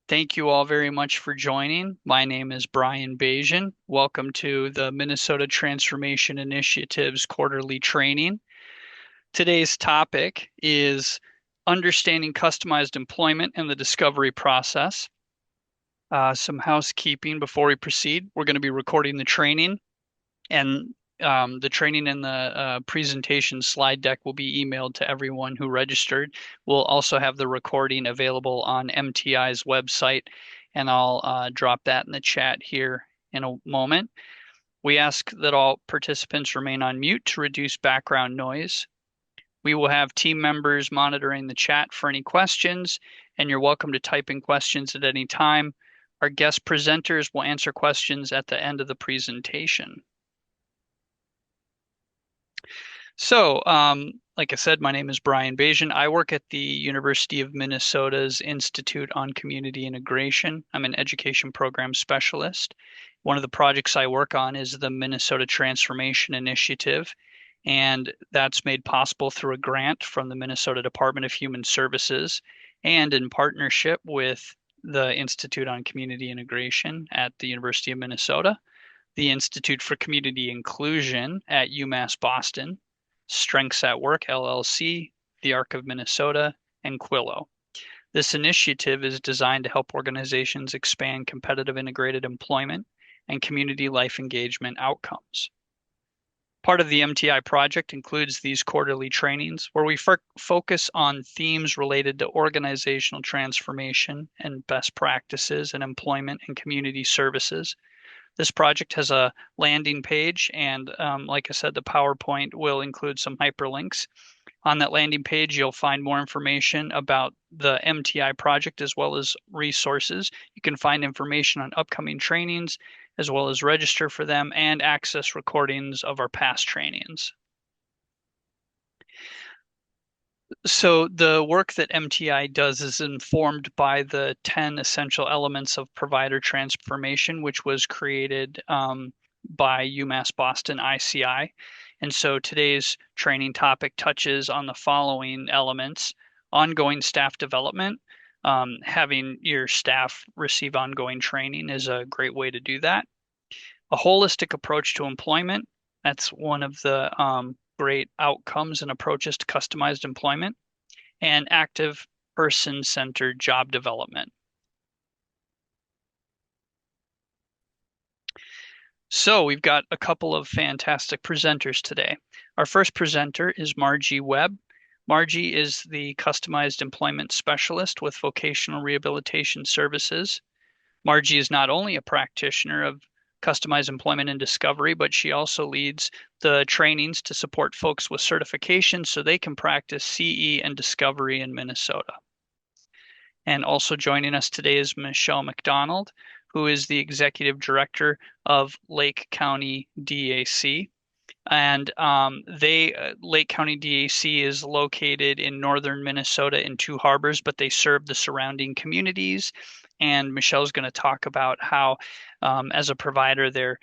Thank you all very much for joining. My name is Brian Bajan. Welcome to the Minnesota Transformation Initiative's quarterly training. Today's topic is understanding customized employment and the discovery process. Some housekeeping before we proceed. We're going to be recording the training, and the training and the presentation slide deck will be emailed to everyone who registered. We'll also have the recording available on MTI's website, and I'll drop that in the chat here in a moment. We ask that all participants remain on mute to reduce background noise. We will have team members monitoring the chat for any questions, and you're welcome to type in questions at any time. Our guest presenters will answer questions at the end of the presentation. So, like I said, my name is Brian Bajan. I work at the University of Minnesota's Institute on Community Integration. I'm an education program specialist. One of the projects I work on is the Minnesota Transformation Initiative, and that's made possible through a grant from the Minnesota Department of Human Services and in partnership with the Institute on Community Integration at the University of Minnesota, the Institute for Community Inclusion at UMass Boston, Strengths at Work LLC, the Arc of Minnesota, and Quillo. This initiative is designed to help organizations expand competitive integrated employment and community life engagement outcomes. Part of the MTI project includes these quarterly trainings where we focus on themes related to organizational transformation and best practices in employment and community services. This project has a landing page, and like I said, the PowerPoint will include some hyperlinks. On that landing page, you'll find more information about the MTI project as well as resources. You can find information on upcoming trainings as well as register for them and access recordings of our past trainings. So the work that MTI does is informed by the 10 essential elements of provider transformation, which was created by UMass Boston ICI. And so today's training topic touches on the following elements: ongoing staff development. Having your staff receive ongoing training is a great way to do that. A holistic approach to employment. That's one of the great outcomes and approaches to customized employment, and active person-centered job development. So we've got a couple of fantastic presenters today. Our first presenter is Margie Webb. Margie is the customized employment specialist with Vocational Rehabilitation Services. Margie is not only a practitioner of customized employment and discovery, but she also leads the trainings to support folks with certification so they can practice CE and discovery in Minnesota. And also joining us today is Michelle McDonald, who is the executive director of Lake County DAC. And Lake County DAC is located in northern Minnesota in Two Harbors, but they serve the surrounding communities. And Michelle's going to talk about how, as a provider, they're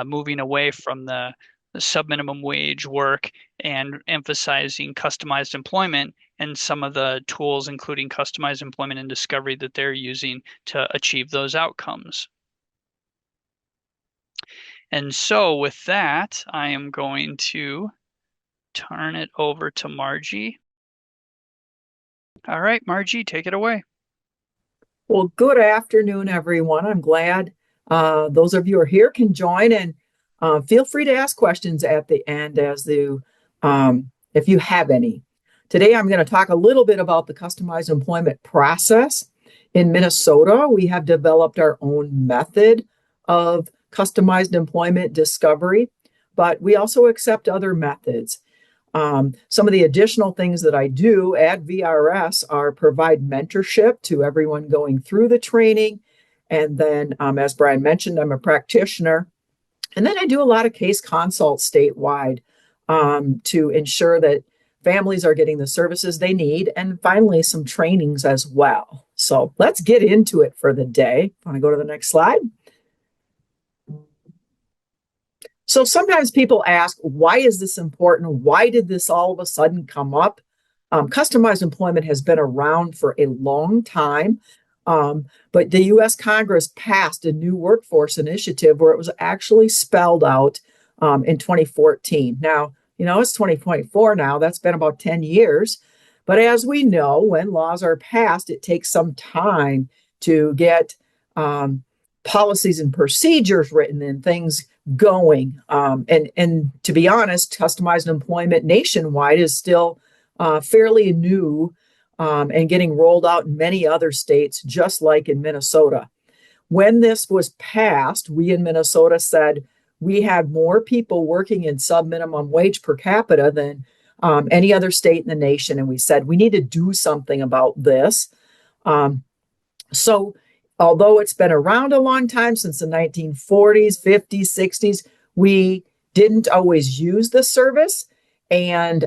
moving away from the sub-minimum wage work and emphasizing customized employment and some of the tools, including customized employment and discovery, that they're using to achieve those outcomes. And so with that, I am going to turn it over to Margie. All right, Margie, take it away. Well, good afternoon, everyone. I'm glad those of you who are here can join, and feel free to ask questions at the end if you have any. Today, I'm going to talk a little bit about the customized employment process. In Minnesota, we have developed our own method of customized employment discovery, but we also accept other methods. Some of the additional things that I do at VRS are provide mentorship to everyone going through the training. And then, as Brian mentioned, I'm a practitioner. And then I do a lot of case consults statewide to ensure that families are getting the services they need, and finally, some trainings as well. So let's get into it for the day. Want to go to the next slide? So sometimes people ask, why is this important? Why did this all of a sudden come up? Customized employment has been around for a long time. But the U.S. Congress passed a new workforce initiative where it was actually spelled out in 2014. Now, it's 2024 now. That's been about 10 years. But as we know, when laws are passed, it takes some time to get policies and procedures written and things going. And to be honest, customized employment nationwide is still fairly new and getting rolled out in many other states, just like in Minnesota. When this was passed, we in Minnesota said we had more people working in sub-minimum wage per capita than any other state in the nation. And we said, we need to do something about this. So although it's been around a long time, since the 1940s, 50s, 60s, we didn't always use the service, and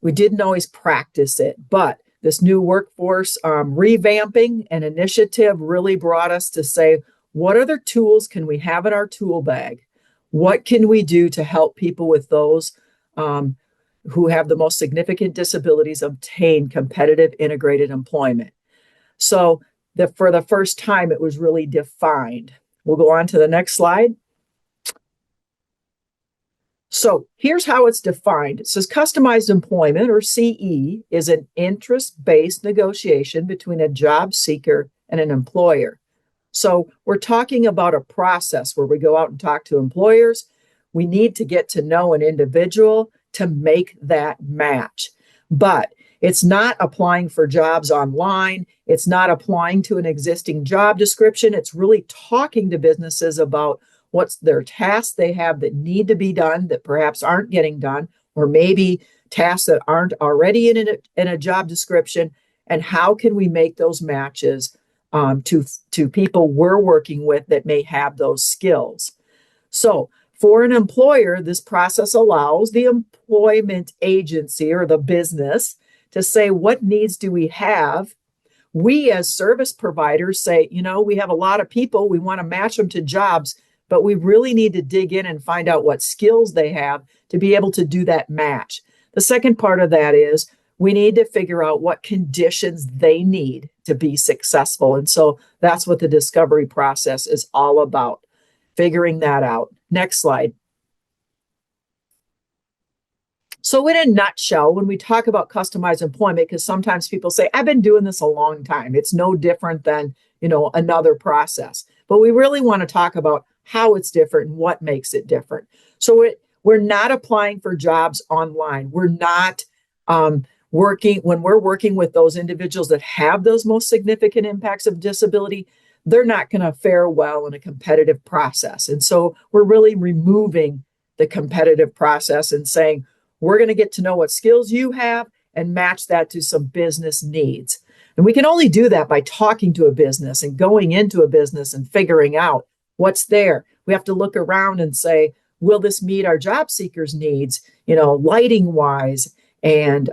we didn't always practice it. But this new workforce revamping and initiative really brought us to say, what other tools can we have in our tool bag? What can we do to help people with those who have the most significant disabilities obtain competitive integrated employment? So for the first time, it was really defined. We'll go on to the next slide. So here's how it's defined. It says customized employment, or CE, is an interest-based negotiation between a job seeker and an employer. So we're talking about a process where we go out and talk to employers. We need to get to know an individual to make that match. But it's not applying for jobs online. It's not applying to an existing job description. It's really talking to businesses about what's their tasks they have that need to be done that perhaps aren't getting done, or maybe tasks that aren't already in a job description, and how can we make those matches to people we're working with that may have those skills. So for an employer, this process allows the employment agency or the business to say, what needs do we have? We as service providers say, we have a lot of people, we want to match them to jobs, but we really need to dig in and find out what skills they have to be able to do that match. The second part of that is we need to figure out what conditions they need to be successful. And so that's what the discovery process is all about, figuring that out. Next slide. So in a nutshell, when we talk about customized employment, because sometimes people say, I've been doing this a long time, it's no different than, another process. But we really want to talk about how it's different and what makes it different. So we're not applying for jobs online. We're not when we're working with those individuals that have those most significant impacts of disability, they're not going to fare well in a competitive process. And so we're really removing the competitive process and saying, we're going to get to know what skills you have and match that to some business needs. And we can only do that by talking to a business and going into a business and figuring out what's there. We have to look around and say, will this meet our job seekers' needs, lighting wise and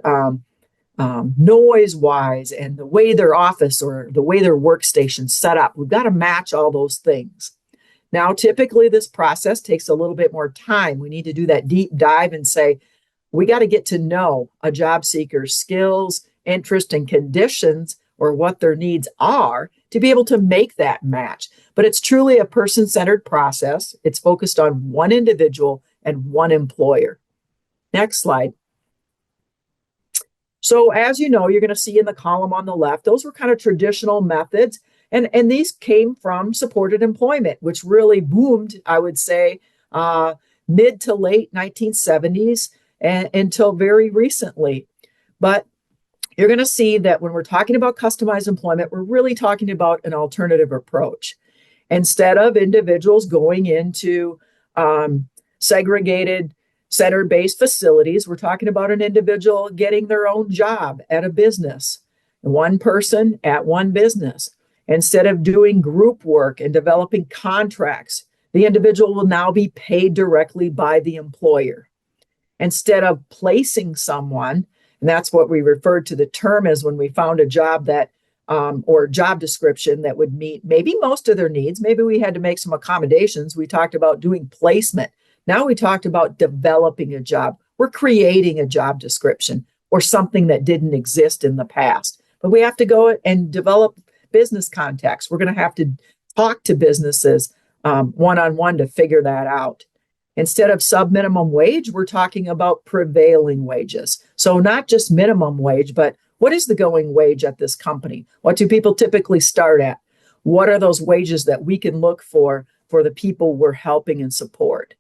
noise wise, and the way their office or the way their workstation's set up. We've got to match all those things. Now, typically this process takes a little bit more time. We need to do that deep dive and say, we got to get to know a job seeker's skills, interest, and conditions, or what their needs are, to be able to make that match. But it's truly a person-centered process. It's focused on one individual and one employer. Next slide. So as you know, you're going to see in the column on the left, those were kind of traditional methods. And these came from supported employment, which really boomed, I would say, mid to late 1970s and until very recently. But you're going to see that when we're talking about customized employment, we're really talking about an alternative approach. Instead of individuals going into segregated center-based facilities, we're talking about an individual getting their own job at a business, one person at one business. Instead of doing group work and developing contracts, the individual will now be paid directly by the employer. Instead of placing someone, and that's what we referred to the term as when we found a job that or job description that would meet maybe most of their needs. Maybe we had to make some accommodations. We talked about doing placement. Now we talked about developing a job. We're creating a job description or something that didn't exist in the past. But we have to go and develop business contacts. We're going to have to talk to businesses one-on-one to figure that out. Instead of sub-minimum wage, we're talking about prevailing wages. So not just minimum wage, but what is the going wage at this company? What do people typically start at? What are those wages that we can look for the people we're helping and support?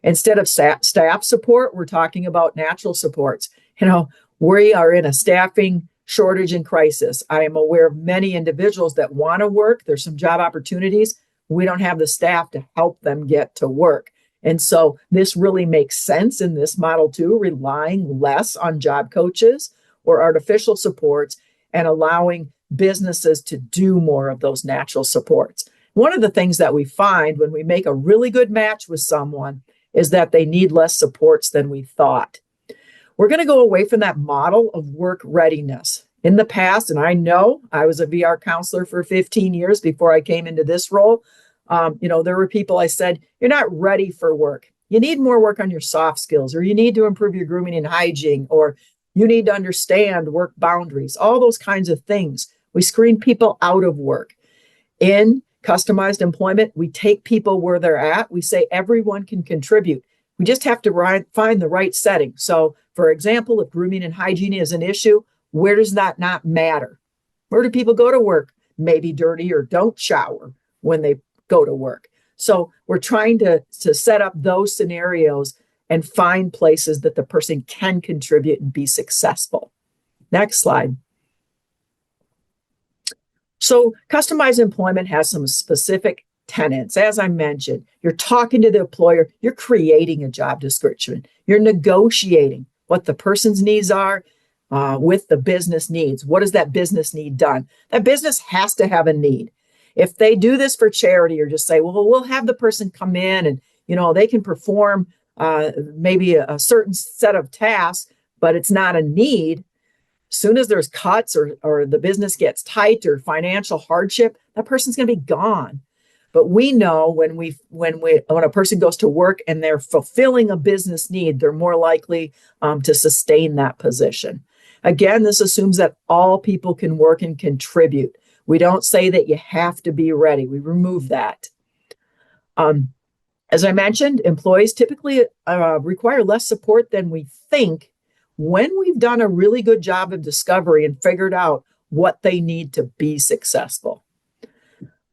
Instead of staff support, we're talking about natural supports. We are in a staffing shortage and crisis. I am aware of many individuals that want to work. There's some job opportunities. We don't have the staff to help them get to work. And so this really makes sense in this model too, relying less on job coaches or artificial supports and allowing businesses to do more of those natural supports. One of the things that we find when we make a really good match with someone is that they need less supports than we thought. We're going to go away from that model of work readiness. In the past, and I know I was a VR counselor for 15 years before I came into this role, there were people I said, you're not ready for work. You need more work on your soft skills, or you need to improve your grooming and hygiene, or you need to understand work boundaries, all those kinds of things. We screen people out of work. In customized employment, we take people where they're at. We say everyone can contribute. We just have to find the right setting. So, for example, if grooming and hygiene is an issue, where does that not matter? Where do people go to work? Maybe dirty or don't shower when they go to work. So we're trying to set up those scenarios and find places that the person can contribute and be successful. Next slide. So customized employment has some specific tenets. As I mentioned, you're talking to the employer, you're creating a job description, you're negotiating what the person's needs are with the business needs. What does that business need done? That business has to have a need. If they do this for charity or just say, well, we'll have the person come in and, they can perform maybe a certain set of tasks, but it's not a need. As soon as there's cuts or the business gets tight or financial hardship, that person's going to be gone. But we know when a person goes to work and they're fulfilling a business need, they're more likely to sustain that position. Again, this assumes that all people can work and contribute. We don't say that you have to be ready. We remove that. As I mentioned, employees typically require less support than we think when we've done a really good job of discovery and figured out what they need to be successful.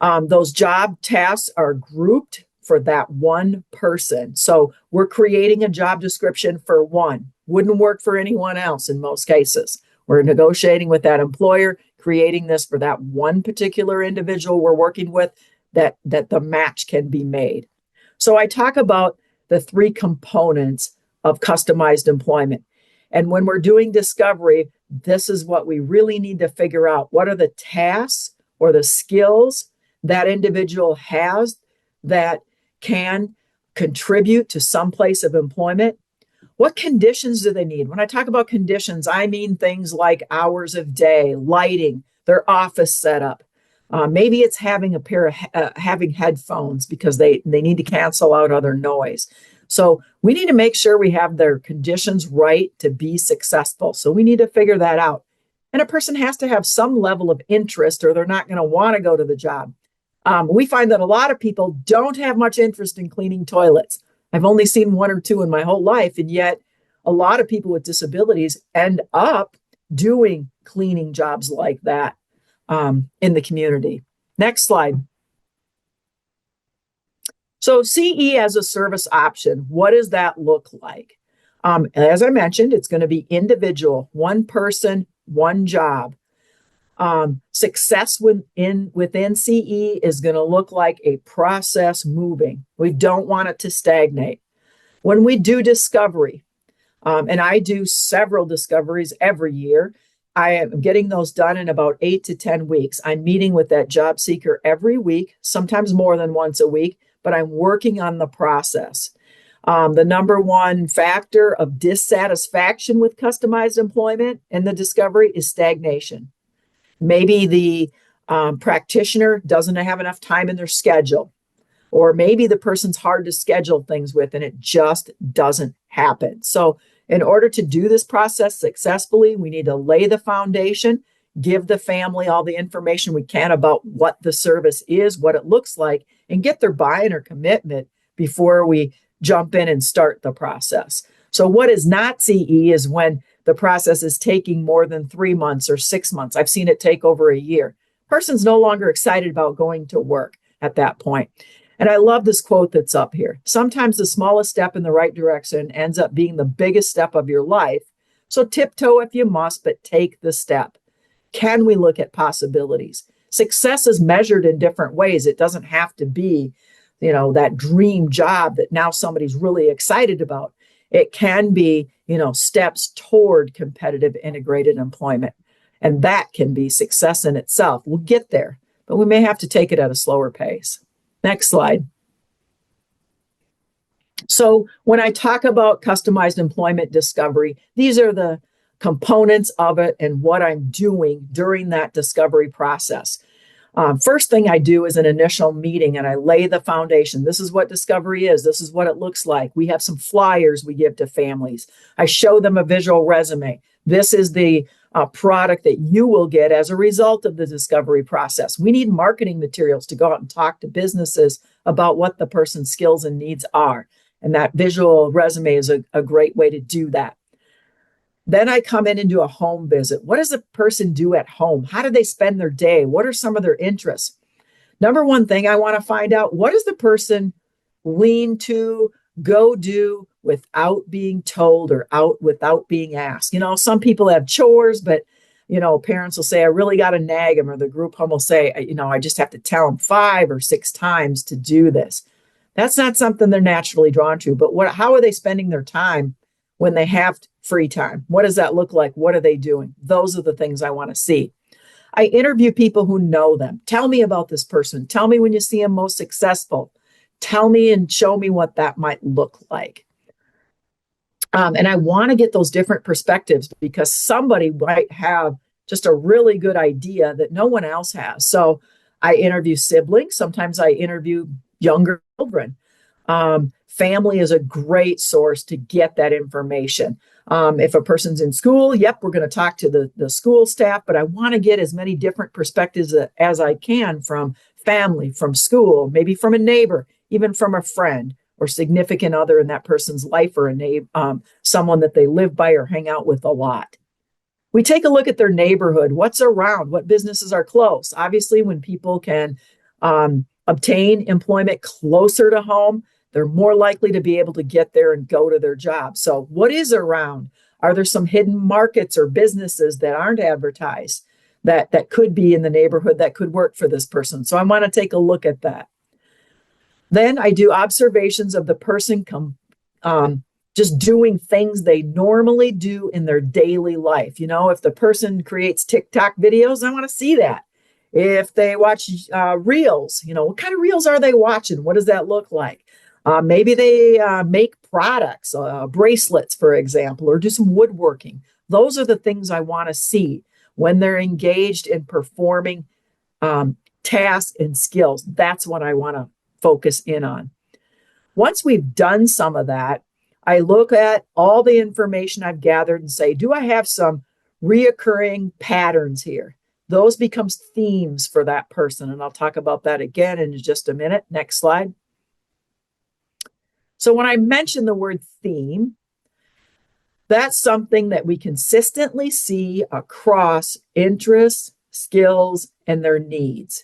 Those job tasks are grouped for that one person. So we're creating a job description for one. Wouldn't work for anyone else in most cases. We're negotiating with that employer, creating this for that one particular individual we're working with, that the match can be made. So I talk about the three components of customized employment. And when we're doing discovery, this is what we really need to figure out. What are the tasks or the skills that individual has that can contribute to some place of employment? What conditions do they need? When I talk about conditions, I mean things like hours of day, lighting, their office setup. Maybe it's having having headphones because they need to cancel out other noise. So we need to make sure we have their conditions right to be successful. So we need to figure that out. And a person has to have some level of interest or they're not going to want to go to the job. We find that a lot of people don't have much interest in cleaning toilets. I've only seen one or two in my whole life, and yet a lot of people with disabilities end up doing cleaning jobs like that in the community. Next slide. So CE as a service option, what does that look like? As I mentioned, it's going to be individual, one person, one job. Success within CE is going to look like a process moving. We don't want it to stagnate. When we do discovery, and I do several discoveries every year, I am getting those done in about 8 to 10 weeks. I'm meeting with that job seeker every week, sometimes more than once a week, but I'm working on the process. The number one factor of dissatisfaction with customized employment and the discovery is stagnation. Maybe the practitioner doesn't have enough time in their schedule, or maybe the person's hard to schedule things with and it just doesn't happen. So in order to do this process successfully, we need to lay the foundation, give the family all the information we can about what the service is, what it looks like, and get their buy-in or commitment before we jump in and start the process. So what is not CE is when the process is taking more than 3 months or 6 months. I've seen it take over a year. Person's no longer excited about going to work at that point. And I love this quote that's up here. Sometimes the smallest step in the right direction ends up being the biggest step of your life. So tiptoe if you must, but take the step. Can we look at possibilities? Success is measured in different ways. It doesn't have to be, that dream job that now somebody's really excited about. It can be, steps toward competitive integrated employment. And that can be success in itself. We'll get there, but we may have to take it at a slower pace. Next slide. So when I talk about customized employment discovery, these are the components of it and what I'm doing during that discovery process. First thing I do is an initial meeting and I lay the foundation. This is what discovery is. This is what it looks like. We have some flyers we give to families. I show them a visual resume. This is the product that you will get as a result of the discovery process. We need marketing materials to go out and talk to businesses about what the person's skills and needs are. And that visual resume is a great way to do that. Then I come in and do a home visit. What does a person do at home? How do they spend their day? What are some of their interests? Number one thing I want to find out, what does the person lean to, go do without being told or out without being asked? Some people have chores, but, parents will say, I really got to nag them, or the group home will say, I just have to tell them 5 or 6 times to do this. That's not something they're naturally drawn to, but how are they spending their time when they have free time? What does that look like? What are they doing? Those are the things I want to see. I interview people who know them. Tell me about this person. Tell me when you see them most successful. Tell me and show me what that might look like. And I want to get those different perspectives because somebody might have just a really good idea that no one else has. So I interview siblings. Sometimes I interview younger children. Family is a great source to get that information. If a person's in school, we're going to talk to the school staff, but I want to get as many different perspectives as I can from family, from school, maybe from a neighbor, even from a friend or significant other in that person's life, or someone that they live by or hang out with a lot. We take a look at their neighborhood. What's around? What businesses are close? Obviously, when people can obtain employment closer to home, they're more likely to be able to get there and go to their job. So what is around? Are there some hidden markets or businesses that aren't advertised that could be in the neighborhood that could work for this person? So I want to take a look at that. Then I do observations of the person just doing things they normally do in their daily life. If the person creates TikTok videos, I want to see that. If they watch reels, what kind of reels are they watching? What does that look like? Maybe they make products, bracelets, for example, or do some woodworking. Those are the things I want to see when they're engaged in performing tasks and skills. That's what I want to focus in on. Once we've done some of that, I look at all the information I've gathered and say, do I have some reoccurring patterns here? Those becomes themes for that person. And I'll talk about that again in just a minute. Next slide. So when I mention the word theme, that's something that we consistently see across interests, skills, and their needs.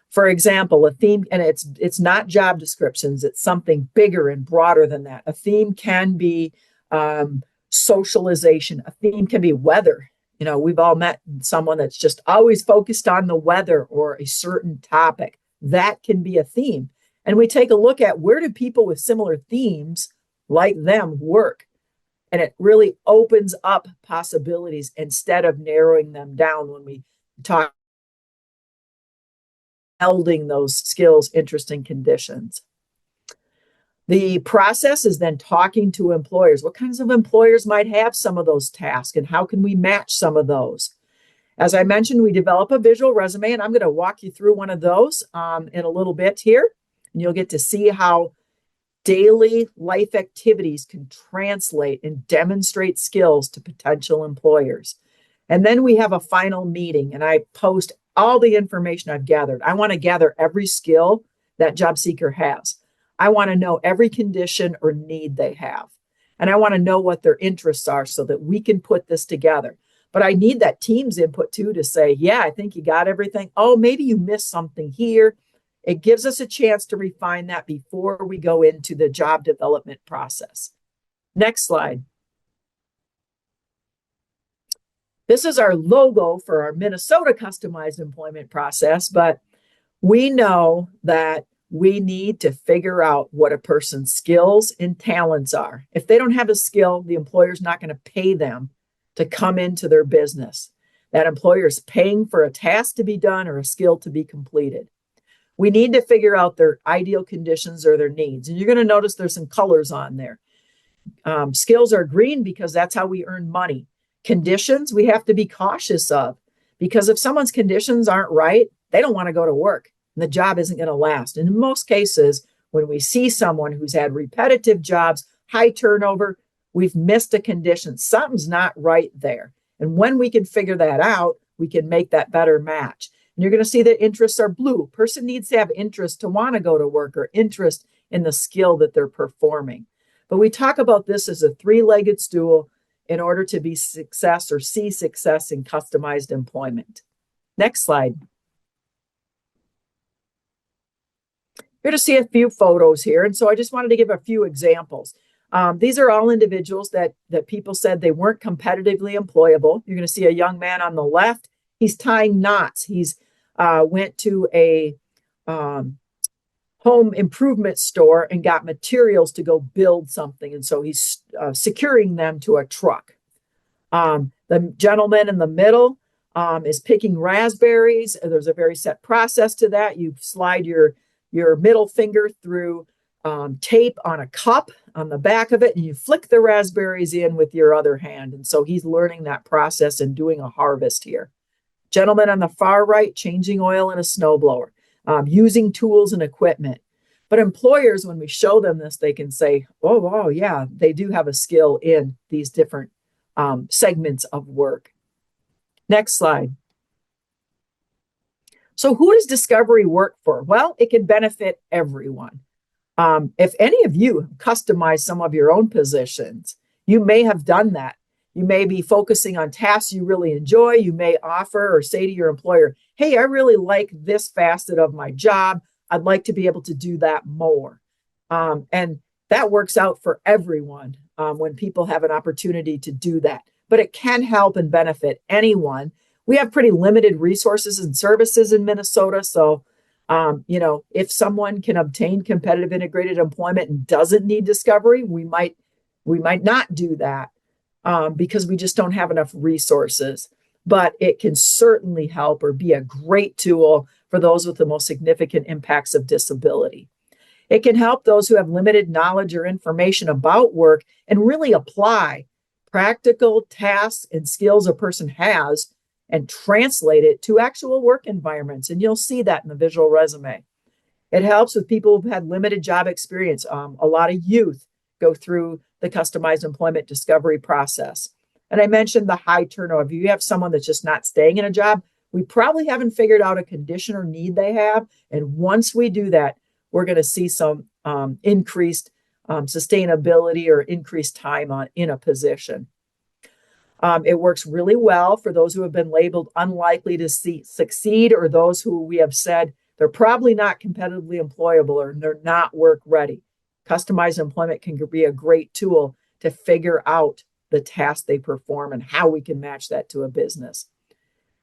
For example, a theme, and it's not job descriptions, it's something bigger and broader than that. A theme can be socialization. A theme can be weather. We've all met someone that's just always focused on the weather or a certain topic. That can be a theme. And we take a look at where do people with similar themes like them work. And it really opens up possibilities instead of narrowing them down when we talk melding those skills, interests, and conditions. The process is then talking to employers. What kinds of employers might have some of those tasks, and how can we match some of those? As I mentioned, we develop a visual resume, and I'm going to walk you through one of those in a little bit here, and you'll get to see how daily life activities can translate and demonstrate skills to potential employers. And then we have a final meeting and I post all the information I've gathered. I want to gather every skill that job seeker has. I want to know every condition or need they have. And I want to know what their interests are so that we can put this together. But I need that team's input too to say, yeah, I think you got everything. Oh, maybe you missed something here. It gives us a chance to refine that before we go into the job development process. Next slide. This is our logo for our Minnesota customized employment process, but we know that we need to figure out what a person's skills and talents are. If they don't have a skill, the employer's not going to pay them to come into their business. That employer is paying for a task to be done or a skill to be completed. We need to figure out their ideal conditions or their needs. And you're going to notice there's some colors on there. Skills are green because that's how we earn money. Conditions we have to be cautious of, because if someone's conditions aren't right, they don't want to go to work and the job isn't going to last. And in most cases, when we see someone who's had repetitive jobs, high turnover, we've missed a condition. Something's not right there. And when we can figure that out, we can make that better match. And you're going to see that interests are blue. Person needs to have interest to want to go to work or interest in the skill that they're performing. But we talk about this as a three-legged stool in order to be success or see success in customized employment. Next slide. Here to see a few photos here. And so I just wanted to give a few examples. These are all individuals that people said they weren't competitively employable. You're going to see a young man on the left. He's tying knots. He's went to a home improvement store and got materials to go build something. And so he's securing them to a truck. The gentleman in the middle is picking raspberries. There's a very set process to that. You slide your middle finger through tape on a cup on the back of it, and you flick the raspberries in with your other hand. And so he's learning that process and doing a harvest here. Gentleman on the far right, changing oil in a snowblower, using tools and equipment. But employers, when we show them this, they can say, oh, wow, yeah, they do have a skill in these different segments of work. Next slide. So who does Discovery work for? Well, it can benefit everyone. If any of you customize some of your own positions, you may have done that. You may be focusing on tasks you really enjoy. You may offer or say to your employer, hey, I really like this facet of my job. I'd like to be able to do that more. And that works out for everyone when people have an opportunity to do that. But it can help and benefit anyone. We have pretty limited resources and services in Minnesota. So, if someone can obtain competitive integrated employment and doesn't need Discovery, we might not do that. Because we just don't have enough resources. But it can certainly help or be a great tool for those with the most significant impacts of disability. It can help those who have limited knowledge or information about work and really apply practical tasks and skills a person has and translate it to actual work environments. And you'll see that in the visual resume. It helps with people who've had limited job experience. A lot of youth go through the customized employment discovery process. And I mentioned the high turnover. If you have someone that's just not staying in a job, we probably haven't figured out a condition or need they have. And once we do that, we're going to see some increased sustainability or increased time in a position. It works really well for those who have been labeled unlikely to succeed, or those who we have said they're probably not competitively employable or they're not work ready. Customized employment can be a great tool to figure out the tasks they perform and how we can match that to a business.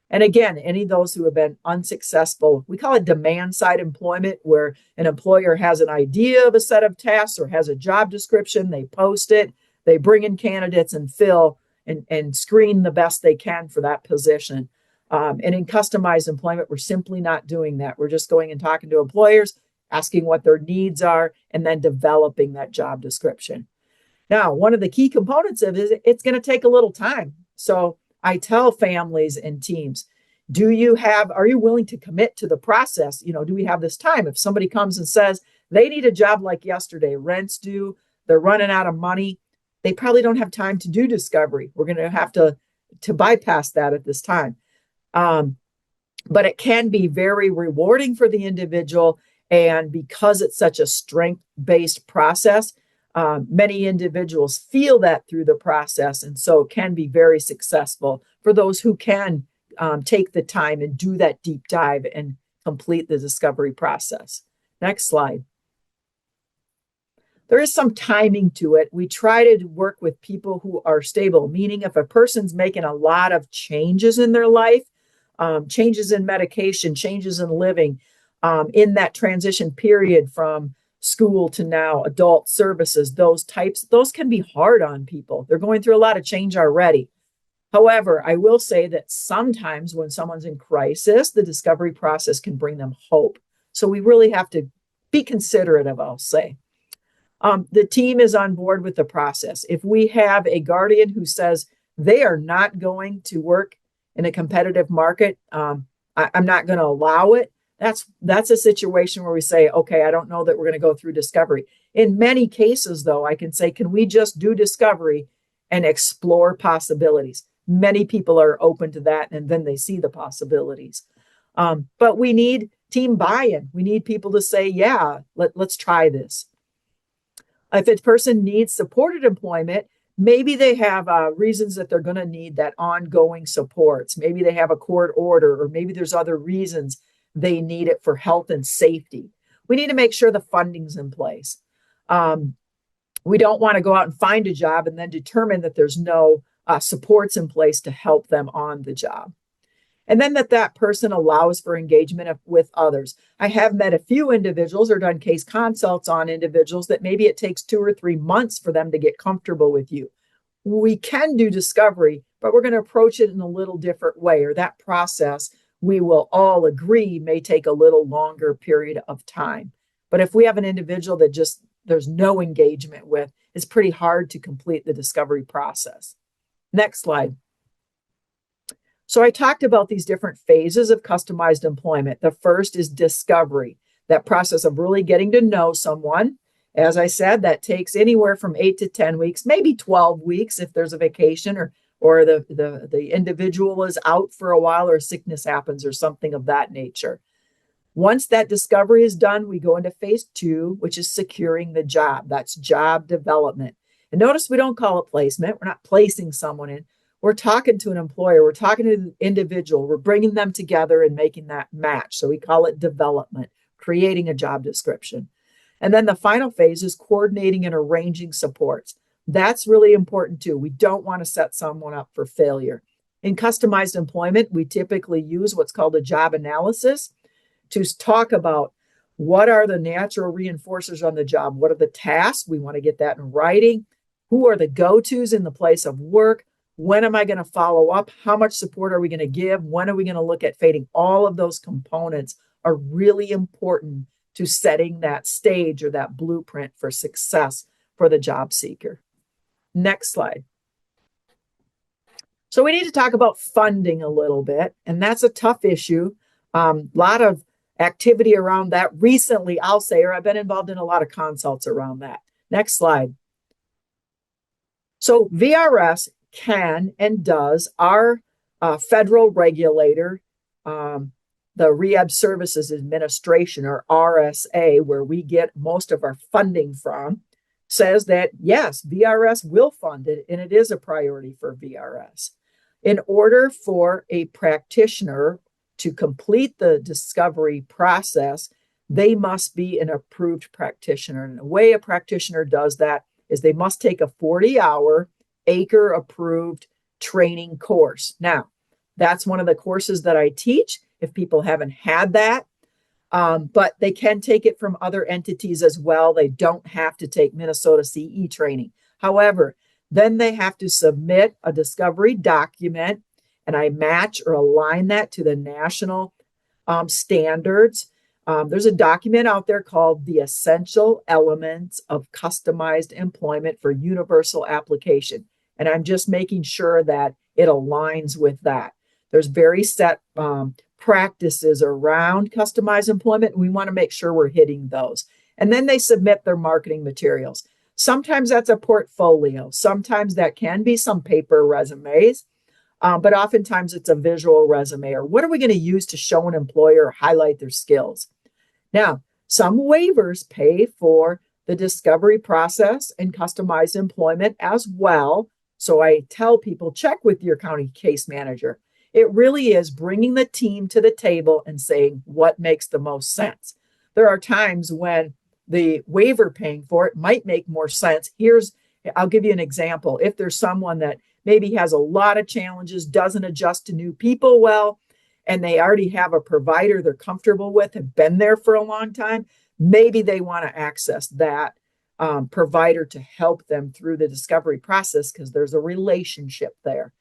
And again, any of those who have been unsuccessful, we call it demand side employment, where an employer has an idea of a set of tasks or has a job description, they post it, they bring in candidates and fill and screen the best they can for that position. And in customized employment, we're simply not doing that. We're just going and talking to employers, asking what their needs are, and then developing that job description. Now, one of the key components of it is it's going to take a little time. So I tell families and teams, are you willing to commit to the process? Do we have this time? If somebody comes and says they need a job like yesterday, rent's due, they're running out of money, they probably don't have time to do discovery. We're going to have to bypass that at this time. But it can be very rewarding for the individual. And because it's such a strength-based process, many individuals feel that through the process. And so it can be very successful for those who can take the time and do that deep dive and complete the discovery process. Next slide. There is some timing to it. We try to work with people who are stable, meaning if a person's making a lot of changes in their life, changes in medication, changes in living, in that transition period from school to now adult services, those can be hard on people. They're going through a lot of change already. However, I will say that sometimes when someone's in crisis, the discovery process can bring them hope. So we really have to be considerate of, I'll say. The team is on board with the process. If we have a guardian who says they are not going to work in a competitive market, I'm not going to allow it. That's a situation where we say, okay, I don't know that we're going to go through discovery. In many cases, though, I can say, can we just do discovery and explore possibilities? Many people are open to that, and then they see the possibilities. But we need team buy-in. We need people to say, yeah, let's try this. If a person needs supported employment, maybe they have reasons that they're going to need that ongoing supports. Maybe they have a court order, or maybe there's other reasons they need it for health and safety. We need to make sure the funding's in place. We don't want to go out and find a job and then determine that there's no supports in place to help them on the job. And then that person allows for engagement with others. I have met a few individuals or done case consults on individuals that maybe it takes 2 or 3 months for them to get comfortable with you. We can do discovery, but we're going to approach it in a little different way, or that process, we will all agree, may take a little longer period of time. But if we have an individual that just there's no engagement with, it's pretty hard to complete the discovery process. Next slide. So I talked about these different phases of customized employment. The first is discovery, that process of really getting to know someone. As I said, that takes anywhere from 8 to 10 weeks, maybe 12 weeks if there's a vacation or the individual is out for a while or sickness happens or something of that nature. Once that discovery is done, we go into phase 2, which is securing the job. That's job development. And notice we don't call it placement. We're not placing someone in. We're talking to an employer. We're talking to an individual. We're bringing them together and making that match. So we call it development, creating a job description. And then the final phase is coordinating and arranging supports. That's really important too. We don't want to set someone up for failure. In customized employment, we typically use what's called a job analysis to talk about what are the natural reinforcers on the job. What are the tasks? We want to get that in writing. Who are the go-tos in the place of work? When am I going to follow up? How much support are we going to give? When are we going to look at fading? All of those components are really important to setting that stage or that blueprint for success for the job seeker. Next slide. So we need to talk about funding a little bit, and that's a tough issue. A lot of activity around that recently, I'll say, or I've been involved in a lot of consults around that. Next slide. So VRS can and does, our federal regulator, the Rehab Services Administration, or RSA, where we get most of our funding from, says that yes, VRS will fund it, and it is a priority for VRS. In order for a practitioner to complete the discovery process, they must be an approved practitioner. And the way a practitioner does that is they must take a 40-hour ACRE approved training course. Now, that's one of the courses that I teach if people haven't had that, but they can take it from other entities as well. They don't have to take Minnesota CE training. However, then they have to submit a discovery document, and I match or align that to the national standards. There's a document out there called The Essential Elements of Customized Employment for Universal Application. And I'm just making sure that it aligns with that. There's very set practices around customized employment. And we want to make sure we're hitting those. And then they submit their marketing materials. Sometimes that's a portfolio. Sometimes that can be some paper resumes. But oftentimes it's a visual resume, or what are we going to use to show an employer or highlight their skills? Now, some waivers pay for the discovery process and customized employment as well. So I tell people, check with your county case manager. It really is bringing the team to the table and saying what makes the most sense. There are times when the waiver paying for it might make more sense. I'll give you an example. If there's someone that maybe has a lot of challenges, doesn't adjust to new people well, and they already have a provider they're comfortable with, have been there for a long time, maybe they want to access that provider to help them through the discovery process because there's a relationship there.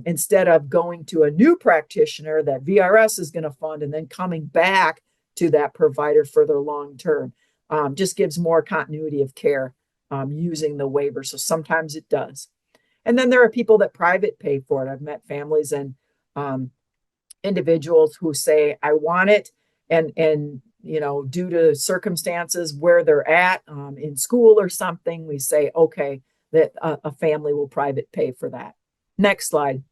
Instead of going to a new practitioner that VRS is going to fund and then coming back to that provider for their long term. Just gives more continuity of care using the waiver. So sometimes it does. And then there are people that private pay for it. I've met families and individuals who say, I want it. And due to circumstances where they're at in school or something, we say, okay, that a family will private pay for that. Next slide.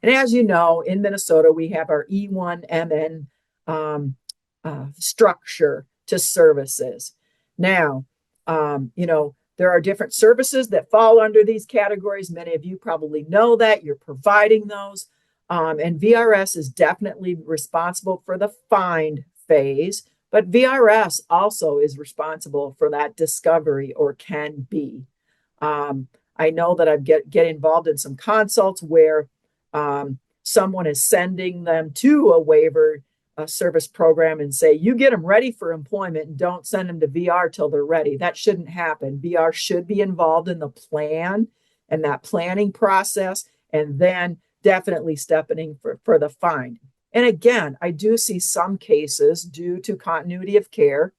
And as you know, in Minnesota, we have our E1MN structure to services. Now, there are different services that fall under these categories. Many of you probably know that. You're providing those. And VRS is definitely responsible for the find phase, but VRS also is responsible for that discovery, or can be. I know that I get involved in some consults where someone is sending them to a waiver service program and say, you get them ready for employment and don't send them to VR till they're ready. That shouldn't happen. VR should be involved in the plan and that planning process, and then definitely stepping in for the find. And again, I do see some cases due to continuity of care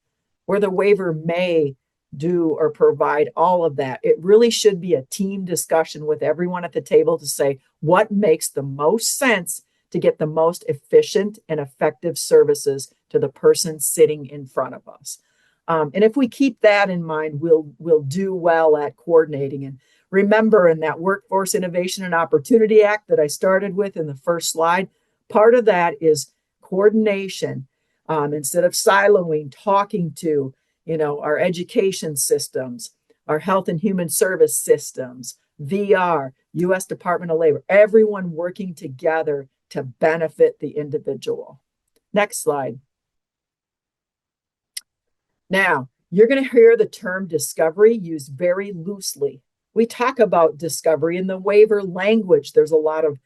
where the waiver may do or provide all of that. It really should be a team discussion with everyone at the table to say what makes the most sense to get the most efficient and effective services to the person sitting in front of us. And if we keep that in mind, we'll do well at coordinating. And remember, in that Workforce Innovation and Opportunity Act that I started with in the first slide, part of that is coordination. Instead of siloing, talking to our education systems, our health and human service systems, VR, U.S. Department of Labor, everyone working together to benefit the individual. Next slide. Now, you're going to hear the term discovery used very loosely. We talk about discovery in the waiver language. There's a lot of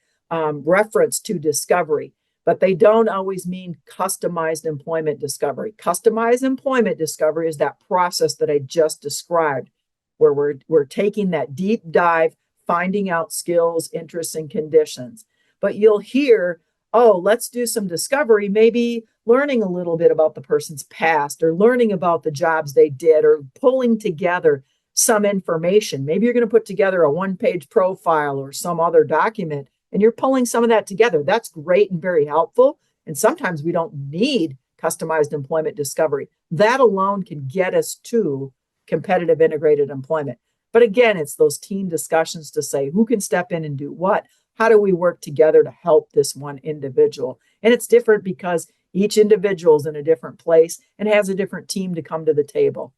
reference to discovery, but they don't always mean customized employment discovery. Customized employment discovery is that process that I just described, where we're taking that deep dive, finding out skills, interests, and conditions. But you'll hear, oh, let's do some discovery, maybe learning a little bit about the person's past, or learning about the jobs they did, or pulling together some information. Maybe you're going to put together a one-page profile or some other document, and you're pulling some of that together. That's great and very helpful. And sometimes we don't need customized employment discovery. That alone can get us to competitive integrated employment. But again, it's those team discussions to say who can step in and do what. How do we work together to help this one individual? And it's different because each individual is in a different place and has a different team to come to the table.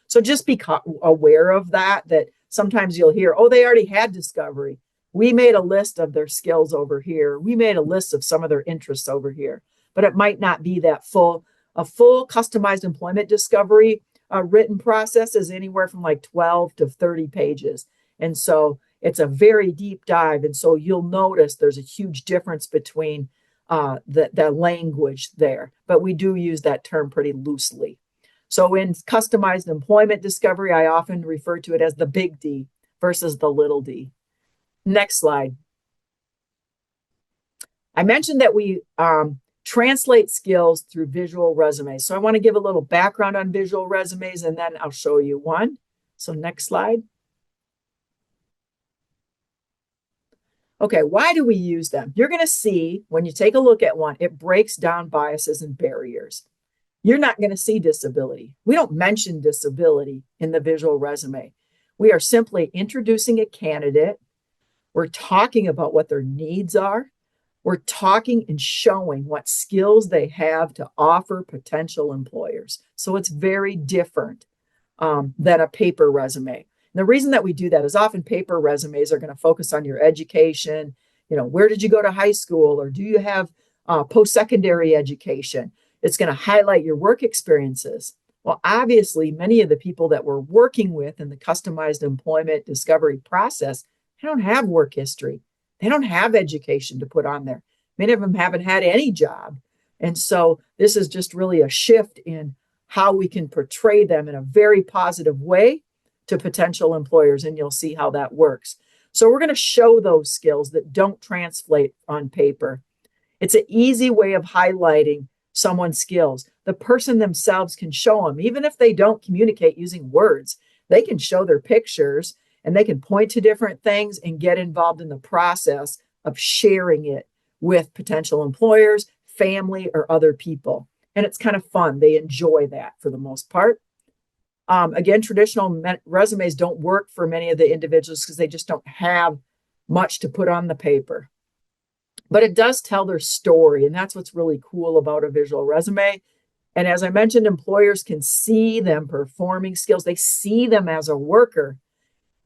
So just be aware of that sometimes you'll hear, oh, they already had discovery. We made a list of their skills over here. We made a list of some of their interests over here. But it might not be that full. A full customized employment discovery written process is anywhere from like 12 to 30 pages. And so it's a very deep dive. And so you'll notice there's a huge difference between the language there. But we do use that term pretty loosely. So in customized employment discovery, I often refer to it as the big D versus the little d. Next slide. I mentioned that we translate skills through visual resumes. So I want to give a little background on visual resumes, and then I'll show you one. So next slide. Okay, why do we use them? You're going to see when you take a look at one, it breaks down biases and barriers. You're not going to see disability. We don't mention disability in the visual resume. We are simply introducing a candidate We're talking about what their needs are. We're talking and showing what skills they have to offer potential employers. So it's very different than a paper resume. And the reason that we do that is often paper resumes are going to focus on your education. Where did you go to high school, or do you have post-secondary education? It's going to highlight your work experiences. Well, obviously, many of the people that we're working with in the customized employment discovery process, they don't have work history. They don't have education to put on there. Many of them haven't had any job. And so this is just really a shift in how we can portray them in a very positive way to potential employers, and you'll see how that works. So we're going to show those skills that don't translate on paper. It's an easy way of highlighting someone's skills. The person themselves can show them, even if they don't communicate using words, they can show their pictures and they can point to different things and get involved in the process of sharing it with potential employers, family, or other people. And it's kind of fun. They enjoy that for the most part. Again, traditional resumes don't work for many of the individuals because they just don't have much to put on the paper. But it does tell their story, and that's what's really cool about a visual resume. And as I mentioned, employers can see them performing skills. They see them as a worker.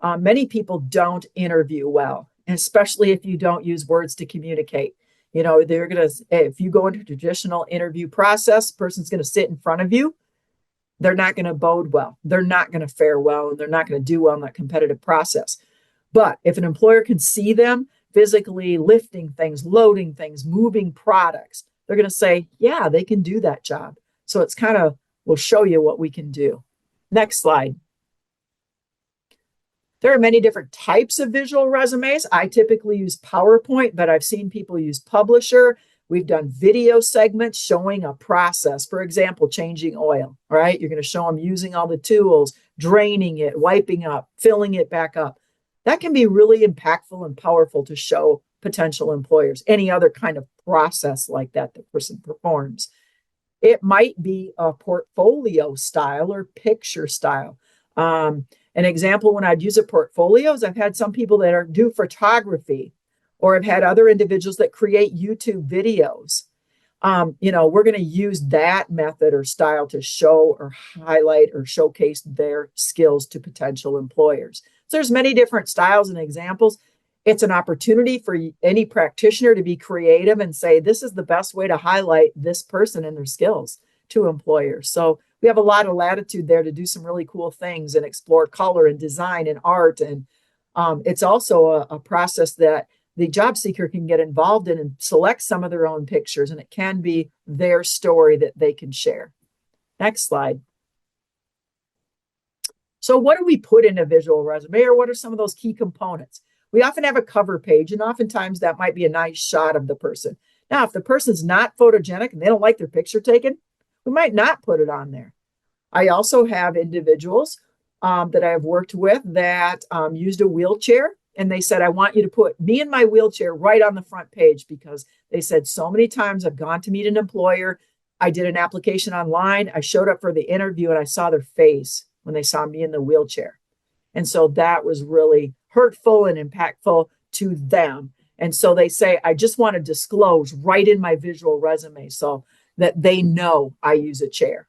Many people don't interview well, especially if you don't use words to communicate. They're going to, if you go into a traditional interview process, the person's going to sit in front of you. They're not going to bode well. They're not going to fare well, and they're not going to do well in that competitive process. But if an employer can see them physically lifting things, loading things, moving products, they're going to say, yeah, they can do that job. So it's kind of, we'll show you what we can do. Next slide. There are many different types of visual resumes. I typically use PowerPoint, but I've seen people use Publisher. We've done video segments showing a process. For example, changing oil, right? You're going to show them using all the tools, draining it, wiping up, filling it back up. That can be really impactful and powerful to show potential employers any other kind of process like that the person performs. It might be a portfolio style or picture style. An example when I'd use a portfolio is I've had some people that do photography, or I've had other individuals that create YouTube videos. We're going to use that method or style to show or highlight or showcase their skills to potential employers. So there's many different styles and examples. It's an opportunity for any practitioner to be creative and say, this is the best way to highlight this person and their skills to employers. So we have a lot of latitude there to do some really cool things and explore color and design and art. And it's also a process that the job seeker can get involved in and select some of their own pictures, and it can be their story that they can share. Next slide. So what do we put in a visual resume, or what are some of those key components? We often have a cover page, and oftentimes that might be a nice shot of the person. Now, if the person's not photogenic and they don't like their picture taken, we might not put it on there. I also have individuals that I have worked with that used a wheelchair, and they said, I want you to put me in my wheelchair right on the front page, because they said so many times I've gone to meet an employer. I did an application online. I showed up for the interview and I saw their face when they saw me in the wheelchair. And so that was really hurtful and impactful to them. And so they say, I just want to disclose right in my visual resume so that they know I use a chair.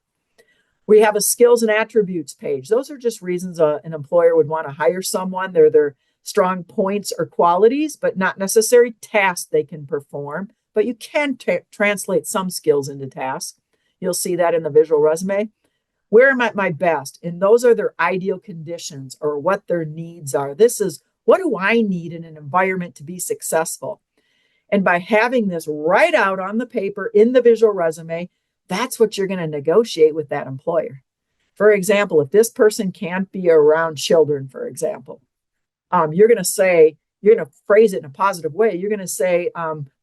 We have a skills and attributes page. Those are just reasons an employer would want to hire someone. They're their strong points or qualities, but not necessary tasks they can perform. But you can translate some skills into tasks. You'll see that in the visual resume. Where am I at my best? And those are their ideal conditions or what their needs are. This is, what do I need in an environment to be successful? And by having this right out on the paper in the visual resume, that's what you're going to negotiate with that employer. For example, if this person can't be around children, for example, you're going to phrase it in a positive way. You're going to say,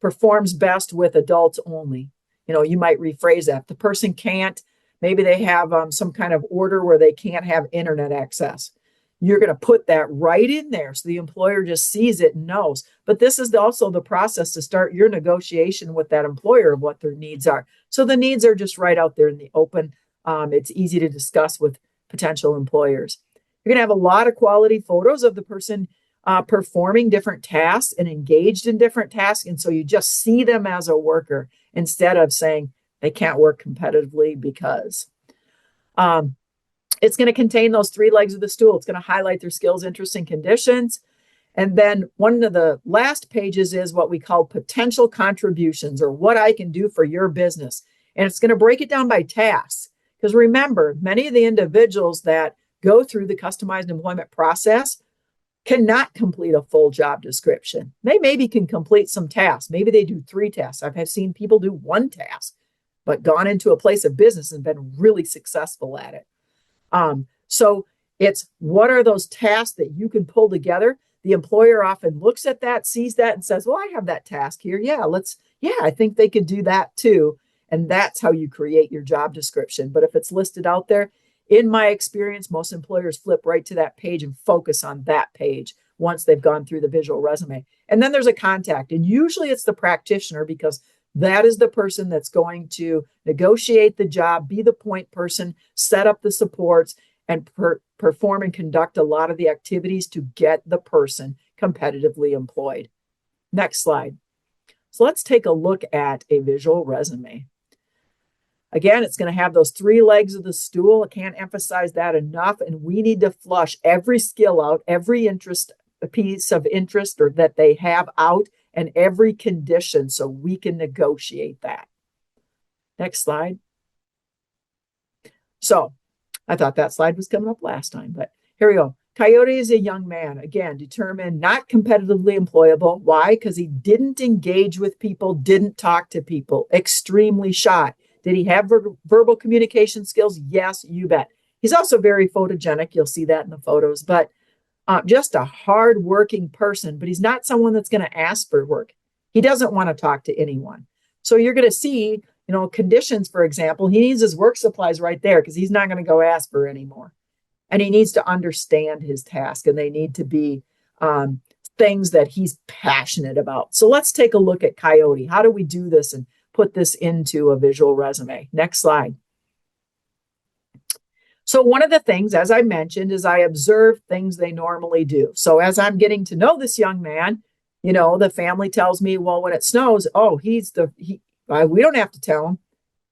performs best with adults only. You might rephrase that. If the person can't, maybe they have some kind of order where they can't have internet access. You're going to put that right in there so the employer just sees it and knows. But this is also the process to start your negotiation with that employer of what their needs are. So the needs are just right out there in the open. It's easy to discuss with potential employers. You're going to have a lot of quality photos of the person performing different tasks and engaged in different tasks. And so you just see them as a worker instead of saying they can't work competitively because. It's going to contain those three legs of the stool. It's going to highlight their skills, interests, and conditions. And then one of the last pages is what we call potential contributions, or what I can do for your business. And it's going to break it down by tasks. Because remember, many of the individuals that go through the customized employment process cannot complete a full job description. They maybe can complete some tasks. Maybe they do 3 tasks. I've seen people do 1 task, but gone into a place of business and been really successful at it. So it's what are those tasks that you can pull together? The employer often looks at that, sees that, and says, well, I have that task here. I think they could do that too. And that's how you create your job description. But if it's listed out there, in my experience, most employers flip right to that page and focus on that page once they've gone through the visual resume. And then there's a contact. And usually it's the practitioner, because that is the person that's going to negotiate the job, be the point person, set up the supports, and perform and conduct a lot of the activities to get the person competitively employed. Next slide. So let's take a look at a visual resume. Again, it's going to have those 3 legs of the stool. I can't emphasize that enough. And we need to flush every skill out, every piece of interest or that they have out, and every condition so we can negotiate that. Next slide. So I thought that slide was coming up last time, but here we go. Coyote is a young man, again, determined, not competitively employable. Why? Because he didn't engage with people, didn't talk to people, extremely shy. Did he have verbal communication skills? Yes, you bet. He's also very photogenic. You'll see that in the photos, but just a hard-working person, but he's not someone that's going to ask for work. He doesn't want to talk to anyone. So you're going to see, conditions, for example, he needs his work supplies right there because he's not going to go ask for any more. And he needs to understand his task, and they need to be things that he's passionate about. So let's take a look at Coyote. How do we do this and put this into a visual resume? Next slide. So one of the things, as I mentioned, is I observe things they normally do. So as I'm getting to know this young man, the family tells me, well, when it snows, we don't have to tell him.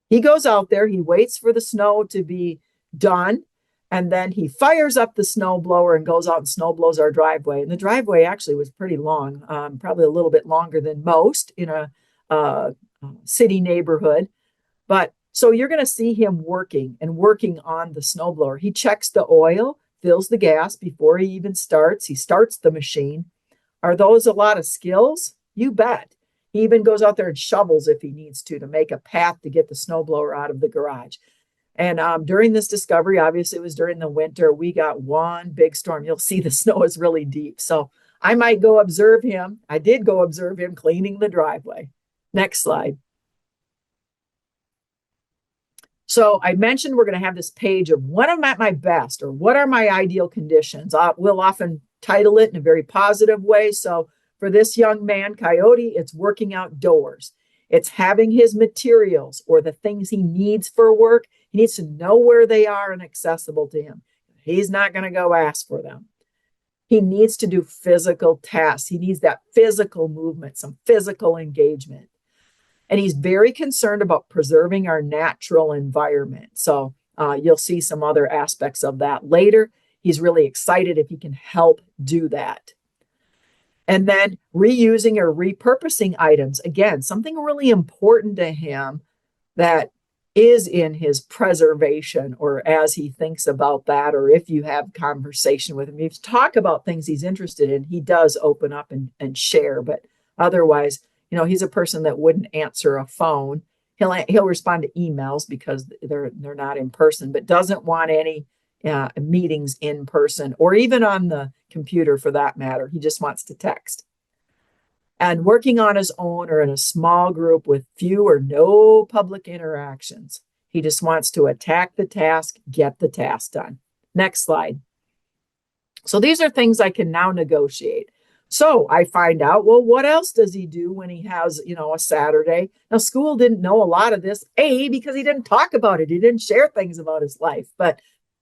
He goes out there, he waits for the snow to be done, and then he fires up the snow blower and goes out and snow blows our driveway. And the driveway actually was pretty long, probably a little bit longer than most in a city neighborhood. But so you're going to see him working on the snowblower. He checks the oil, fills the gas before he even starts. He starts the machine. Are those a lot of skills? You bet. He even goes out there and shovels if he needs to make a path to get the snowblower out of the garage. And during this discovery, obviously it was during the winter, we got one big storm. You'll see the snow is really deep. So I might go observe him. I did go observe him cleaning the driveway. Next slide. So I mentioned we're going to have this page of when I'm at my best, or what are my ideal conditions. We'll often title it in a very positive way. So for this young man, Coyote, it's working outdoors. It's having his materials or the things he needs for work. He needs to know where they are and accessible to him. He's not going to go ask for them. He needs to do physical tasks. He needs that physical movement, some physical engagement. And he's very concerned about preserving our natural environment. So you'll see some other aspects of that later. He's really excited if he can help do that. And then reusing or repurposing items. Again, something really important to him that is in his preservation, or as he thinks about that, or if you have conversation with him, you talk about things he's interested in, he does open up and share. But otherwise, he's a person that wouldn't answer a phone. He'll respond to emails because they're not in person, but doesn't want any meetings in person, or even on the computer for that matter. He just wants to text. And working on his own or in a small group with few or no public interactions. He just wants to attack the task, get the task done. Next slide. So these are things I can now negotiate. So I find out, well, what else does he do when he has, a Saturday? Now, school didn't know a lot of this, because he didn't talk about it. He didn't share things about his life. But,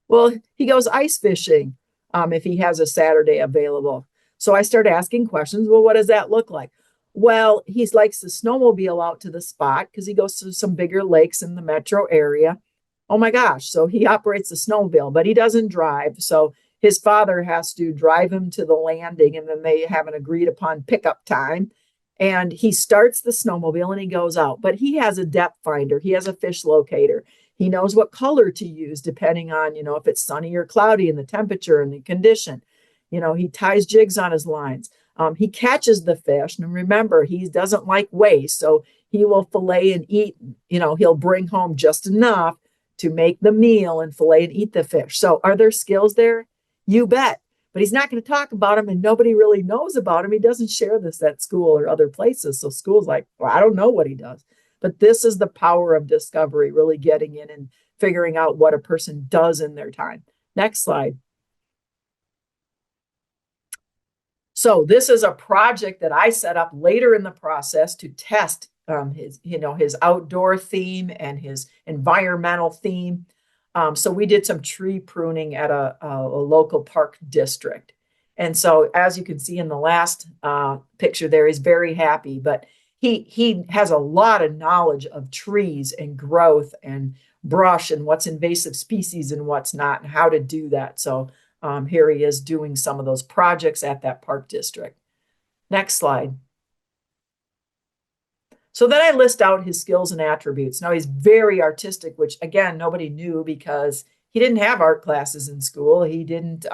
well, he goes ice fishing if he has a Saturday available. So I started asking questions. Well, what does that look like? Well, he likes to snowmobile out to the spot because he goes to some bigger lakes in the metro area. Oh my gosh. So he operates a snowmobile, but he doesn't drive. So his father has to drive him to the landing, and then they have an agreed upon pickup time. And he starts the snowmobile and he goes out, but he has a depth finder, he has a fish locator. He knows what color to use depending on, if it's sunny or cloudy and the temperature and the condition. He ties jigs on his lines. He catches the fish. And remember, he doesn't like waste. So he will fillet and eat, he'll bring home just enough to make the meal and fillet and eat the fish. So are there skills there? You bet. But he's not going to talk about them, and nobody really knows about him. He doesn't share this at school or other places. So school's like, well, I don't know what he does. But this is the power of discovery, really getting in and figuring out what a person does in their time. Next slide. So this is a project that I set up later in the process to test his outdoor theme and his environmental theme. So we did some tree pruning at a local park district. And so as you can see in the last picture there, he's very happy, but he has a lot of knowledge of trees and growth and brush and what's invasive species and what's not and how to do that. So here he is doing some of those projects at that park district. Next slide. So then I list out his skills and attributes. Now he's very artistic, which again, nobody knew because he didn't have art classes in school. He didn't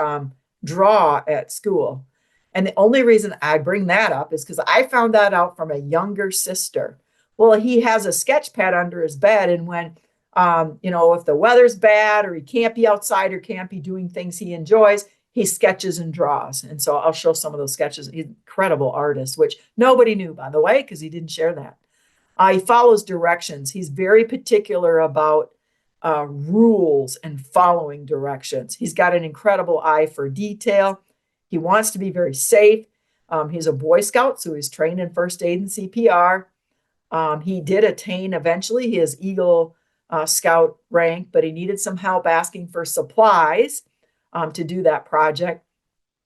draw at school. And the only reason I bring that up is because I found that out from a younger sister. Well, he has a sketch pad under his bed. And when, if the weather's bad or he can't be outside or can't be doing things he enjoys, he sketches and draws. And so I'll show some of those sketches. He's an incredible artist, which nobody knew, by the way, because he didn't share that. He follows directions. He's very particular about rules and following directions. He's got an incredible eye for detail. He wants to be very safe. He's a Boy Scout, so he's trained in first aid and CPR. He did attain eventually his Eagle Scout rank, but he needed some help asking for supplies to do that project.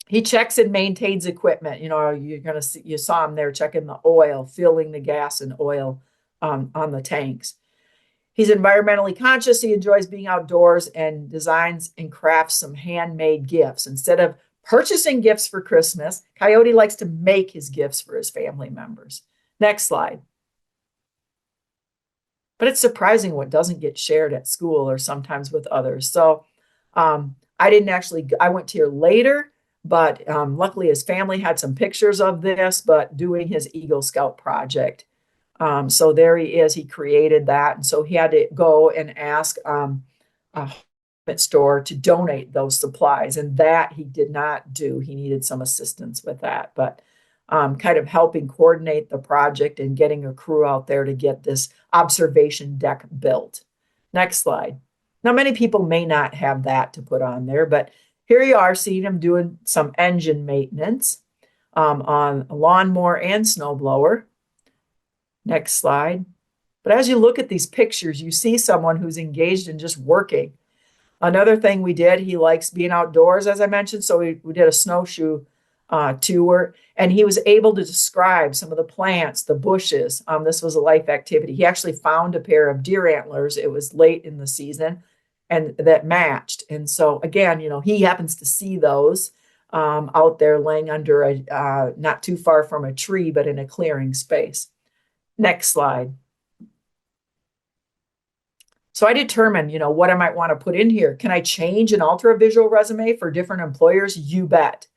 He checks and maintains equipment. You saw him there checking the oil, filling the gas and oil on the tanks. He's environmentally conscious. He enjoys being outdoors and designs and crafts some handmade gifts. Instead of purchasing gifts for Christmas, Coyote likes to make his gifts for his family members. Next slide. But it's surprising what doesn't get shared at school or sometimes with others. So I went here later, but luckily his family had some pictures of this, but doing his Eagle Scout project. So there he is, he created that. And so he had to go and ask a store to donate those supplies. And that he did not do. He needed some assistance with that, but kind of helping coordinate the project and getting a crew out there to get this observation deck built. Next slide. Now, many people may not have that to put on there, but here you are seeing him doing some engine maintenance on a lawnmower and snowblower. Next slide. But as you look at these pictures, you see someone who's engaged in just working. Another thing we did, he likes being outdoors, as I mentioned. So we did a snowshoe tour, and he was able to describe some of the plants, the bushes. This was a life activity. He actually found a pair of deer antlers. It was late in the season, and that matched. And so again, he happens to see those out there laying under not too far from a tree, but in a clearing space. Next slide. So I determined, what I might want to put in here. Can I change and alter a visual resume for different employers? You bet.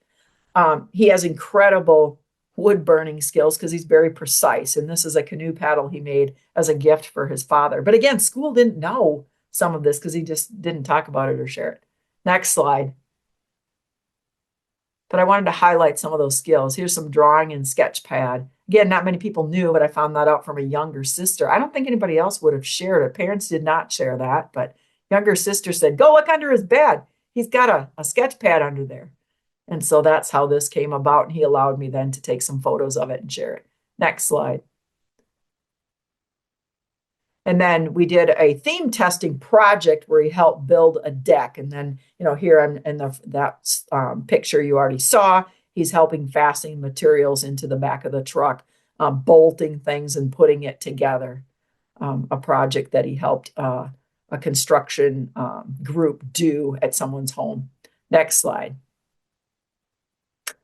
He has incredible wood burning skills because he's very precise. And this is a canoe paddle he made as a gift for his father. But again, school didn't know some of this because he just didn't talk about it or share it. Next slide. But I wanted to highlight some of those skills. Here's some drawing in Sketchpad. Again, not many people knew, but I found that out from a younger sister. I don't think anybody else would have shared it. Parents did not share that, but younger sister said, go look under his bed. He's got a sketch pad under there. And so that's how this came about. And he allowed me then to take some photos of it and share it. Next slide. And then we did a theme testing project where he helped build a deck. And then, here in that picture you already saw, he's helping fastening materials into the back of the truck, bolting things and putting it together. A project that he helped a construction group do at someone's home. Next slide.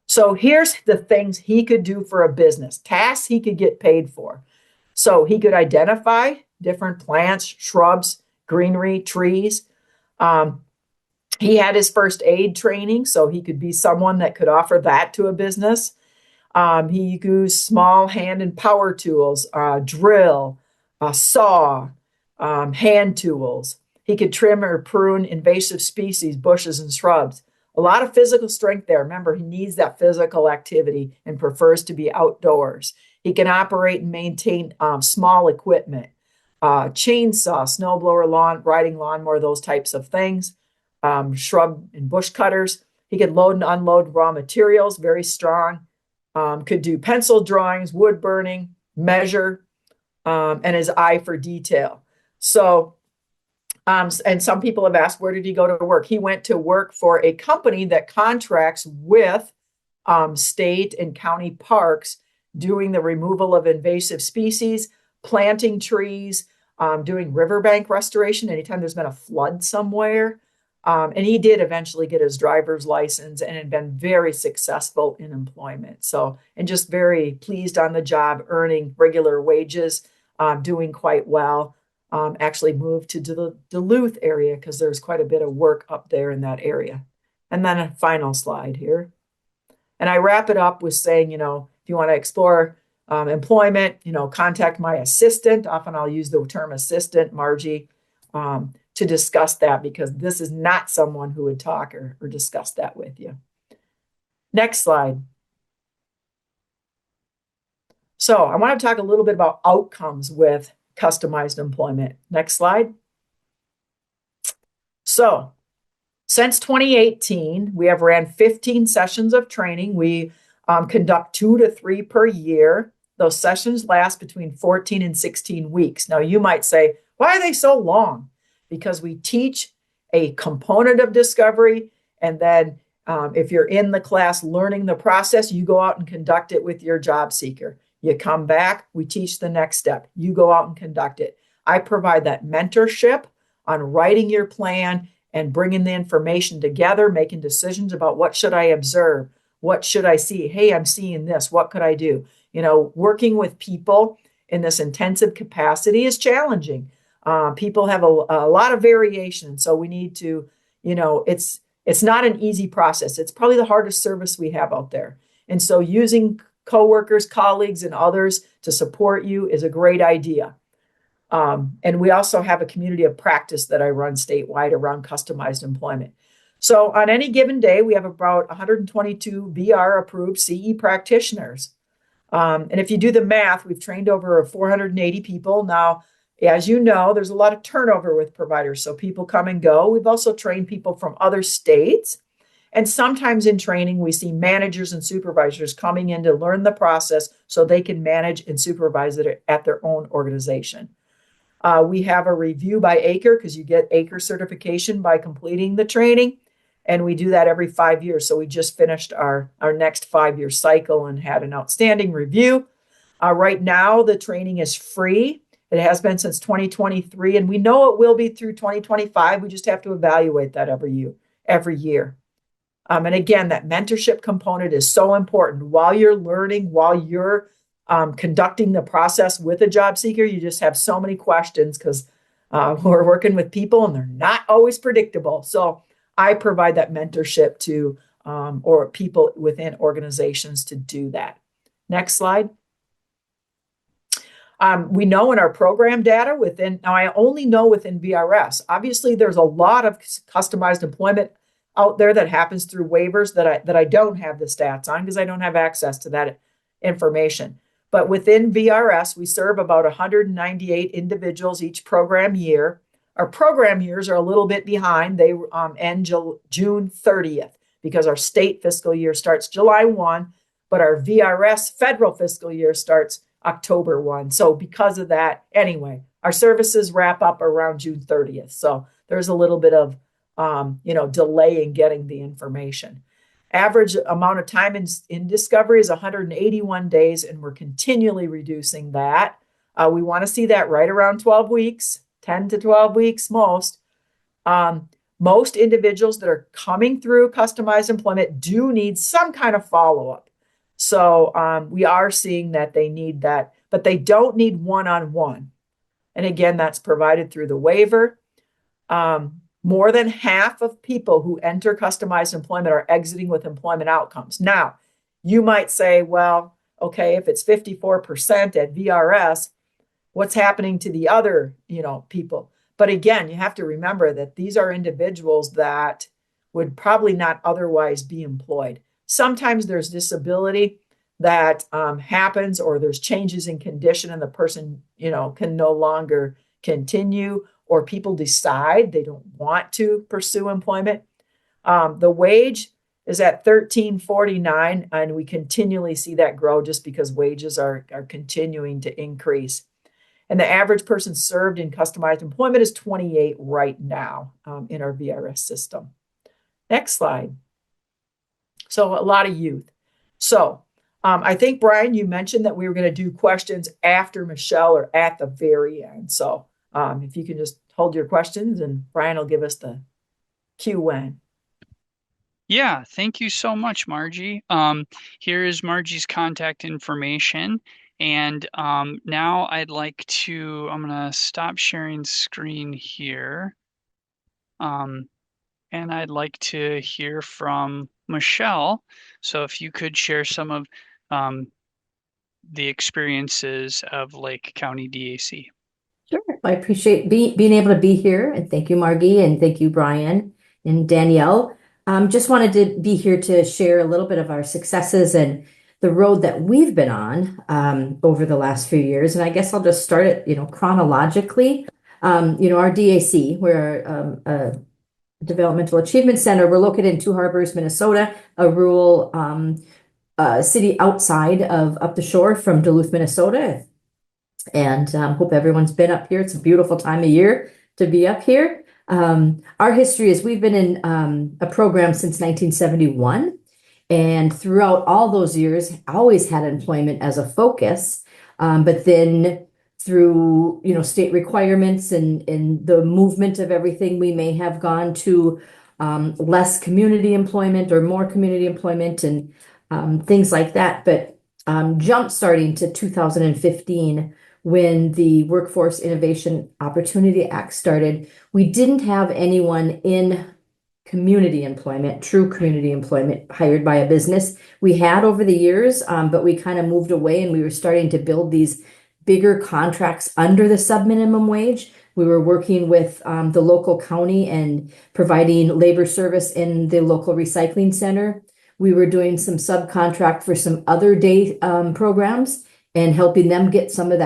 So here's the things he could do for a business, tasks he could get paid for. So he could identify different plants, shrubs, greenery, trees. He had his first aid training, so he could be someone that could offer that to a business. He used small hand and power tools, drill, saw, hand tools. He could trim or prune invasive species, bushes, and shrubs. A lot of physical strength there. Remember, he needs that physical activity and prefers to be outdoors. He can operate and maintain small equipment, chainsaw, snowblower, riding lawnmower, those types of things, shrub and bush cutters. He could load and unload raw materials, very strong. Could do pencil drawings, wood burning, measure, and his eye for detail. So, and some people have asked, where did he go to work? He went to work for a company that contracts with state and county parks, doing the removal of invasive species, planting trees, doing riverbank restoration anytime there's been a flood somewhere. And he did eventually get his driver's license and had been very successful in employment. So, and just very pleased on the job, earning regular wages, doing quite well. Actually moved to the Duluth area because there's quite a bit of work up there in that area. And then a final slide here. And I wrap it up with saying, if you want to explore employment, contact my assistant. Often I'll use the term assistant, Margie, to discuss that, because this is not someone who would talk or discuss that with you. Next slide. So I want to talk a little bit about outcomes with customized employment. Next slide. So since 2018, we have ran 15 sessions of training. We conduct 2 to 3 per year. Those sessions last between 14 and 16 weeks. Now you might say, why are they so long? Because we teach a component of discovery, and then if you're in the class learning the process, you go out and conduct it with your job seeker. You come back, we teach the next step. You go out and conduct it. I provide that mentorship on writing your plan and bringing the information together, making decisions about what should I observe? What should I see? Hey, I'm seeing this. What could I do? Working with people in this intensive capacity is challenging. People have a lot of variation. So we need to, it's not an easy process. It's probably the hardest service we have out there. And so using coworkers, colleagues, and others to support you is a great idea. And we also have a community of practice that I run statewide around customized employment. So on any given day, we have about 122 VR approved CE practitioners. And if you do the math, we've trained over 480 people. Now, as you know, there's a lot of turnover with providers, so people come and go. We've also trained people from other states. And sometimes in training, we see managers and supervisors coming in to learn the process so they can manage and supervise it at their own organization. We have a review by ACRE, because you get ACRE certification by completing the training. And we do that every 5 years. So we just finished our next 5-year cycle and had an outstanding review. Right now, the training is free. It has been since 2023, and we know it will be through 2025. We just have to evaluate that every year. And again, that mentorship component is so important. While you're learning, while you're conducting the process with a job seeker, you just have so many questions, because we're working with people and they're not always predictable. So I provide that mentorship to or people within organizations to do that. Next slide. We know in our program data now I only know within VRS. Obviously, there's a lot of customized employment out there that happens through waivers that I don't have the stats on, because I don't have access to that information. But within VRS, we serve about 198 individuals each program year. Our program years are a little bit behind. They end June 30th, because our state fiscal year starts July 1, but our VRS federal fiscal year starts October 1. So because of that, anyway, our services wrap up around June 30th. So there's a little bit of delay in getting the information. Average amount of time in discovery is 181 days, and we're continually reducing that. We want to see that right around 12 weeks, 10 to 12 weeks most. Most individuals that are coming through customized employment do need some kind of follow-up. So we are seeing that they need that, but they don't need one-on-one. And again, that's provided through the waiver. More than half of people who enter customized employment are exiting with employment outcomes. Now, you might say, well, okay, if it's 54% at VRS, what's happening to the other, people? But again, you have to remember that these are individuals that would probably not otherwise be employed. Sometimes there's disability that happens, or there's changes in condition and the person, can no longer continue, or people decide they don't want to pursue employment. The wage is at $13.49, and we continually see that grow just because wages are continuing to increase. And the average person served in customized employment is 28 right now in our VRS system. Next slide. So a lot of youth. So I think, Brian, you mentioned that we were going to do questions after Michelle or at the very end. So if you can just hold your questions, and Brian will give us the Q&A. Yeah, thank you so much, Margie. Here is Margie's contact information. And now I'm going to stop sharing screen here. And I'd like to hear from Michelle. So if you could share some of the experiences of Lake County DAC. Sure. I appreciate being able to be here, and thank you, Margie, and thank you, Brian and Danielle. Just wanted to be here to share a little bit of our successes and the road that we've been on over the last few years. And I guess I'll just start it, chronologically. Our DAC, we're a Developmental Achievement Center. We're located in Two Harbors, Minnesota, a rural city outside of up the shore from Duluth, Minnesota. And hope everyone's been up here. It's a beautiful time of year to be up here. Our history is we've been in a program since 1971. And throughout all those years, always had employment as a focus. But then through, state requirements and the movement of everything, we may have gone to less community employment or more community employment and things like that. But jump starting to 2015, when the Workforce Innovation Opportunity Act started, we didn't have anyone in community employment, true community employment, hired by a business. We had over the years, but we kind of moved away, and we were starting to build these bigger contracts under the sub-minimum wage. We were working with the local county and providing labor service in the local recycling center. We were doing some subcontract for some other day programs and helping them get some of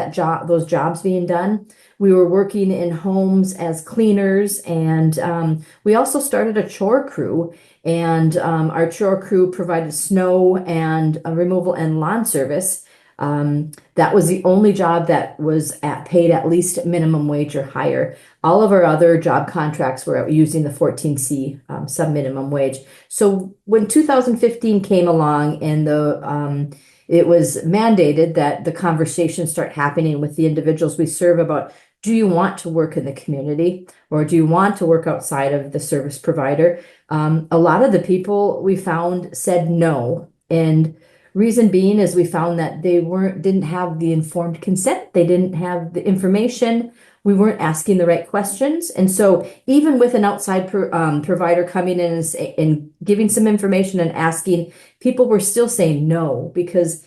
those jobs being done. We were working in homes as cleaners, and we also started a chore crew. And our chore crew provided snow and removal and lawn service. That was the only job that was paid at least minimum wage or higher. All of our other job contracts were using the 14C sub-minimum wage. So when 2015 came along and it was mandated that the conversations start happening with the individuals we serve about, do you want to work in the community, or do you want to work outside of the service provider? A lot of the people we found said no. And reason being is we found that they didn't have the informed consent. They didn't have the information. We weren't asking the right questions. And so even with an outside provider coming in and giving some information and asking, people were still saying no, because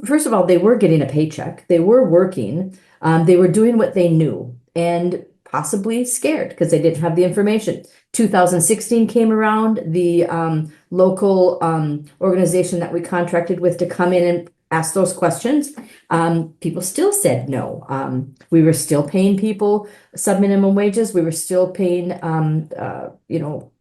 first of all, they were getting a paycheck. They were working. They were doing what they knew, and possibly scared because they didn't have the information. 2016 came around. The local organization that we contracted with to come in and ask those questions, people still said no. We were still paying people sub-minimum wages. We were still paying,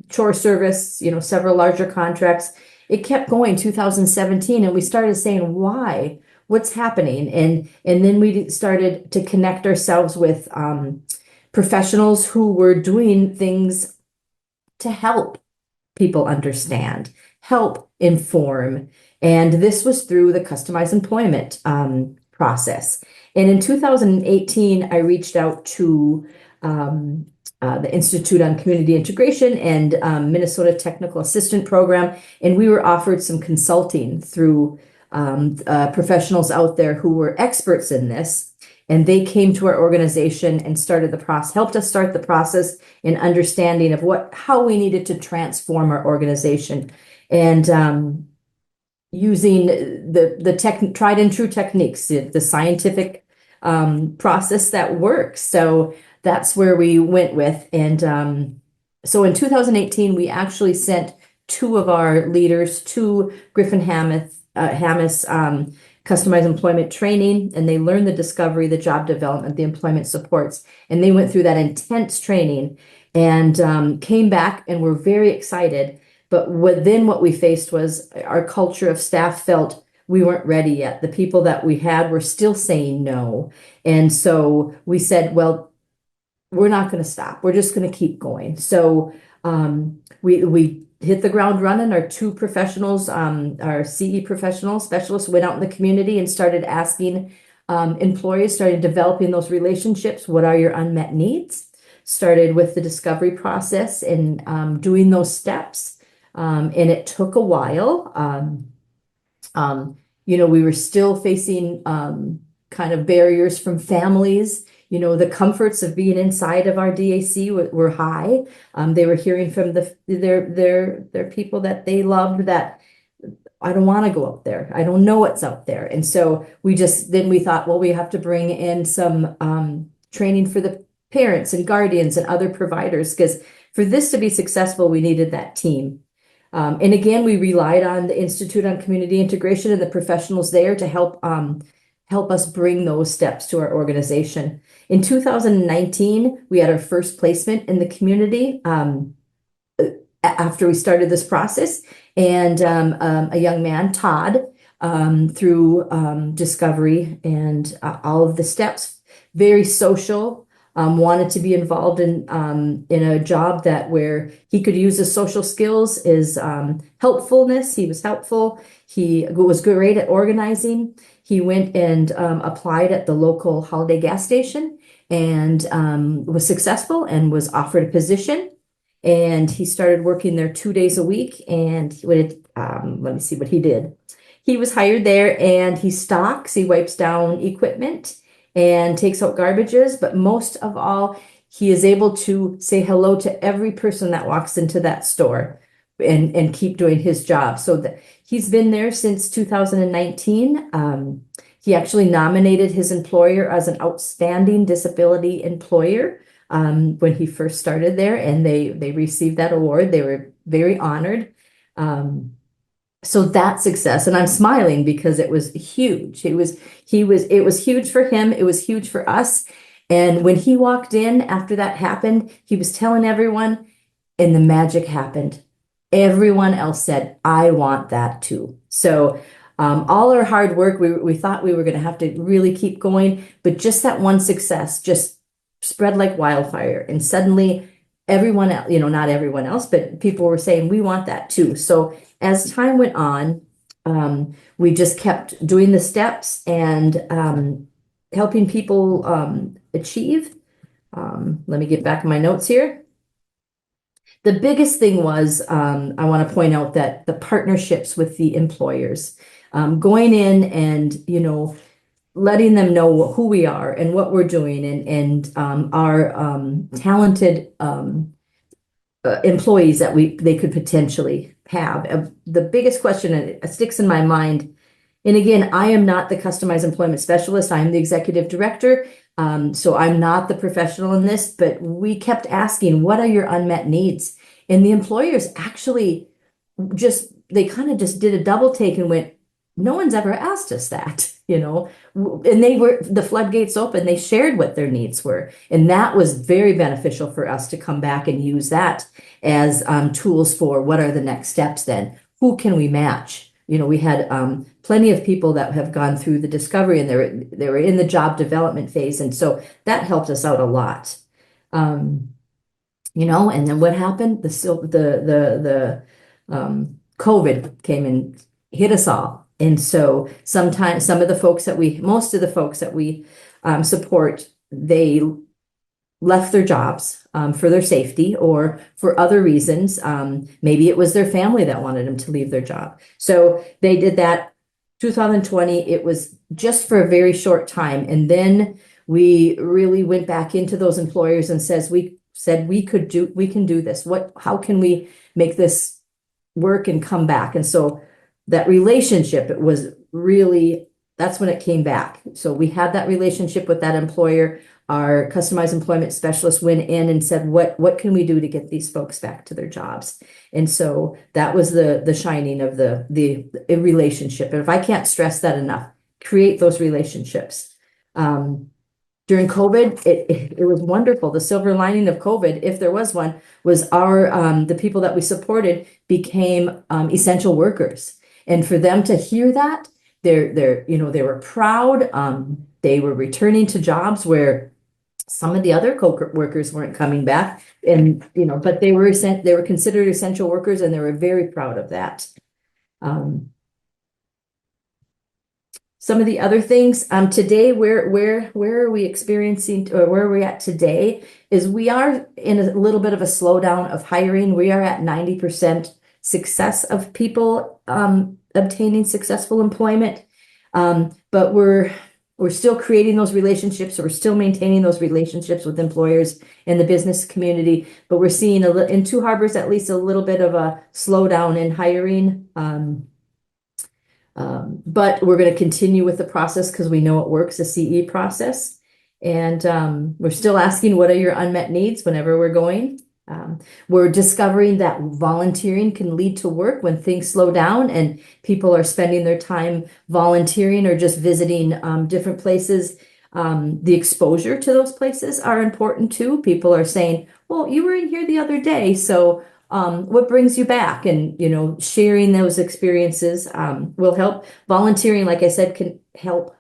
chore service, several larger contracts. It kept going 2017, and we started saying, why? What's happening? And then we started to connect ourselves with professionals who were doing things to help people understand, help inform. And this was through the customized employment process. And in 2018, I reached out to the Institute on Community Integration and Minnesota Technical Assistant Program, and we were offered some consulting through professionals out there who were experts in this. And they came to our organization and started the process, helped us start the process in understanding of how we needed to transform our organization, and using the tried and true techniques, the scientific process that works. So that's where we went with. And so in 2018, we actually sent two of our leaders to Griffin-Hammis customized employment training, and they learned the discovery, the job development, the employment supports, and they went through that intense training and came back and were very excited. But what we faced was our culture of staff felt we weren't ready yet. The people that we had were still saying no. And so we said, well, we're not going to stop. We're just going to keep going. So we hit the ground running. Our two professionals, our CE professional specialists, went out in the community and started asking employees, started developing those relationships. What are your unmet needs? Started with the discovery process and doing those steps. And it took a while. We were still facing kind of barriers from families. The comforts of being inside of our DAC were high. They were hearing from their people that they loved that I don't want to go out there. I don't know what's out there. And so we thought, well, we have to bring in some training for the parents and guardians and other providers, because for this to be successful, we needed that team. And again, we relied on the Institute on Community Integration and the professionals there to help us bring those steps to our organization. In 2019, we had our first placement in the community after we started this process. And a young man, Todd, through discovery and all of the steps, very social, wanted to be involved in a job where he could use his social skills, his helpfulness. He was helpful. He was great at organizing. He went and applied at the local Holiday gas station and was successful and was offered a position. And he started working there 2 days a week. And let me see what he did. He was hired there and he wipes down equipment and takes out garbages. But most of all, he is able to say hello to every person that walks into that store and keep doing his job. So he's been there since 2019. He actually nominated his employer as an outstanding disability employer when he first started there, and they received that award. They were very honored. So that success, and I'm smiling because it was huge. It was huge for him. It was huge for us. And when he walked in after that happened, he was telling everyone, and the magic happened. Everyone else said, I want that too. So all our hard work, we thought we were going to have to really keep going, but just that one success just spread like wildfire. And suddenly everyone else, not everyone else, but people were saying, we want that too. So as time went on, we just kept doing the steps and helping people achieve. Let me get back in my notes here. The biggest thing was, I want to point out that the partnerships with the employers, going in and, letting them know who we are and what we're doing and our talented employees that they could potentially have. The biggest question that sticks in my mind, and again, I am not the customized employment specialist. I'm the executive director. So I'm not the professional in this, but we kept asking, what are your unmet needs? And the employers actually they kind of just did a double take and went, no one's ever asked us that, and the floodgates open, they shared what their needs were. And that was very beneficial for us to come back and use that as tools for what are the next steps then? Who can we match? We had plenty of people that have gone through the discovery and they were in the job development phase. And so that helped us out a lot. And then what happened? COVID came and hit us all. And so sometimes most of the folks that we support, they left their jobs for their safety or for other reasons. Maybe it was their family that wanted them to leave their job. So they did that. 2020, it was just for a very short time. And then we really went back into those employers and we can do this. How can we make this work and come back? And so that relationship, that's when it came back. So we had that relationship with that employer. Our customized employment specialist went in and said, what can we do to get these folks back to their jobs? And so that was the shining of the relationship. And if I can't stress that enough, create those relationships. During COVID, it was wonderful. The silver lining of COVID, if there was one, was the people that we supported became essential workers. And for them to hear that, they were proud. They were returning to jobs where some of the other co-workers weren't coming back, but they were considered essential workers, and they were very proud of that. Some of the other things today, where are we experiencing, or where are we at today? Is we are in a little bit of a slowdown of hiring. We are at 90% success of people obtaining successful employment, but we're still creating those relationships. We're still maintaining those relationships with employers in the business community, but we're seeing in Two Harbors at least a little bit of a slowdown in hiring. But we're going to continue with the process because we know it works, the CE process. And we're still asking, what are your unmet needs whenever we're going? We're discovering that volunteering can lead to work when things slow down and people are spending their time volunteering or just visiting different places. The exposure to those places are important too. People are saying, well, you were in here the other day, so what brings you back? And, sharing those experiences will help. Volunteering, like I said, can help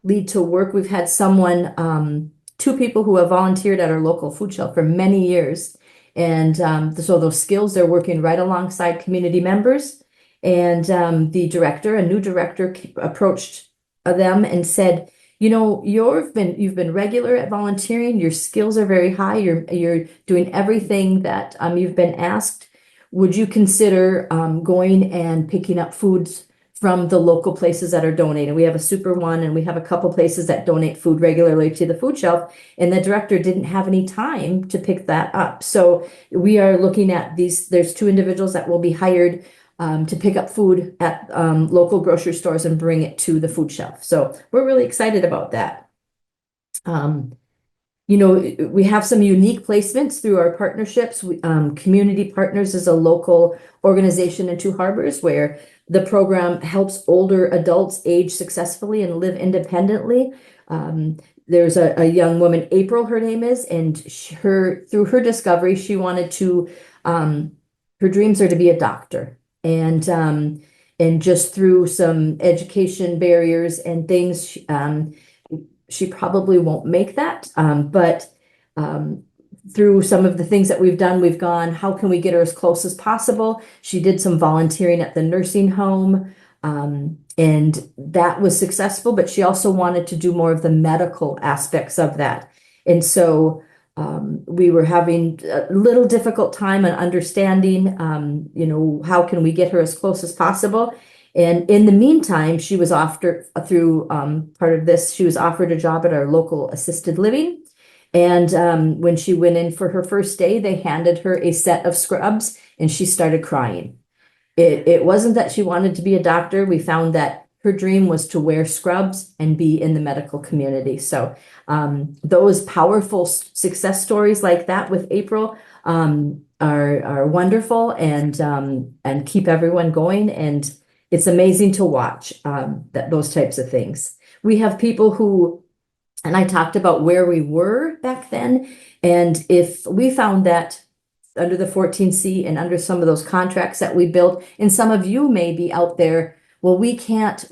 lead to work. We've had two people who have volunteered at our local food shelf for many years. And so those skills, they're working right alongside community members. And a new director approached them and said, you've been regular at volunteering. Your skills are very high. You're doing everything that you've been asked. Would you consider going and picking up foods from the local places that are donating? We have a Super One, and we have a couple places that donate food regularly to the food shelf. And the director didn't have any time to pick that up. So we are looking at these. There's two individuals that will be hired to pick up food at local grocery stores and bring it to the food shelf. So we're really excited about that. We have some unique placements through our partnerships. Community Partners is a local organization in Two Harbors where the program helps older adults age successfully and live independently. There's a young woman, April, her name is, and through her discovery, she wanted to, her dreams are to be a doctor. And just through some education barriers and things, she probably won't make that. But through some of the things that we've done, we've gone, how can we get her as close as possible? She did some volunteering at the nursing home, and that was successful, but she also wanted to do more of the medical aspects of that. And so we were having a little difficult time on understanding, how can we get her as close as possible? And in the meantime, she was offered she was offered a job at our local assisted living. And when she went in for her first day, they handed her a set of scrubs and she started crying. It wasn't that she wanted to be a doctor. We found that her dream was to wear scrubs and be in the medical community. So those powerful success stories like that with April are wonderful and keep everyone going. And it's amazing to watch those types of things. We have people who, and I talked about where we were back then. And if we found that under the 14C and under some of those contracts that we built, and some of you may be out there, well, we can't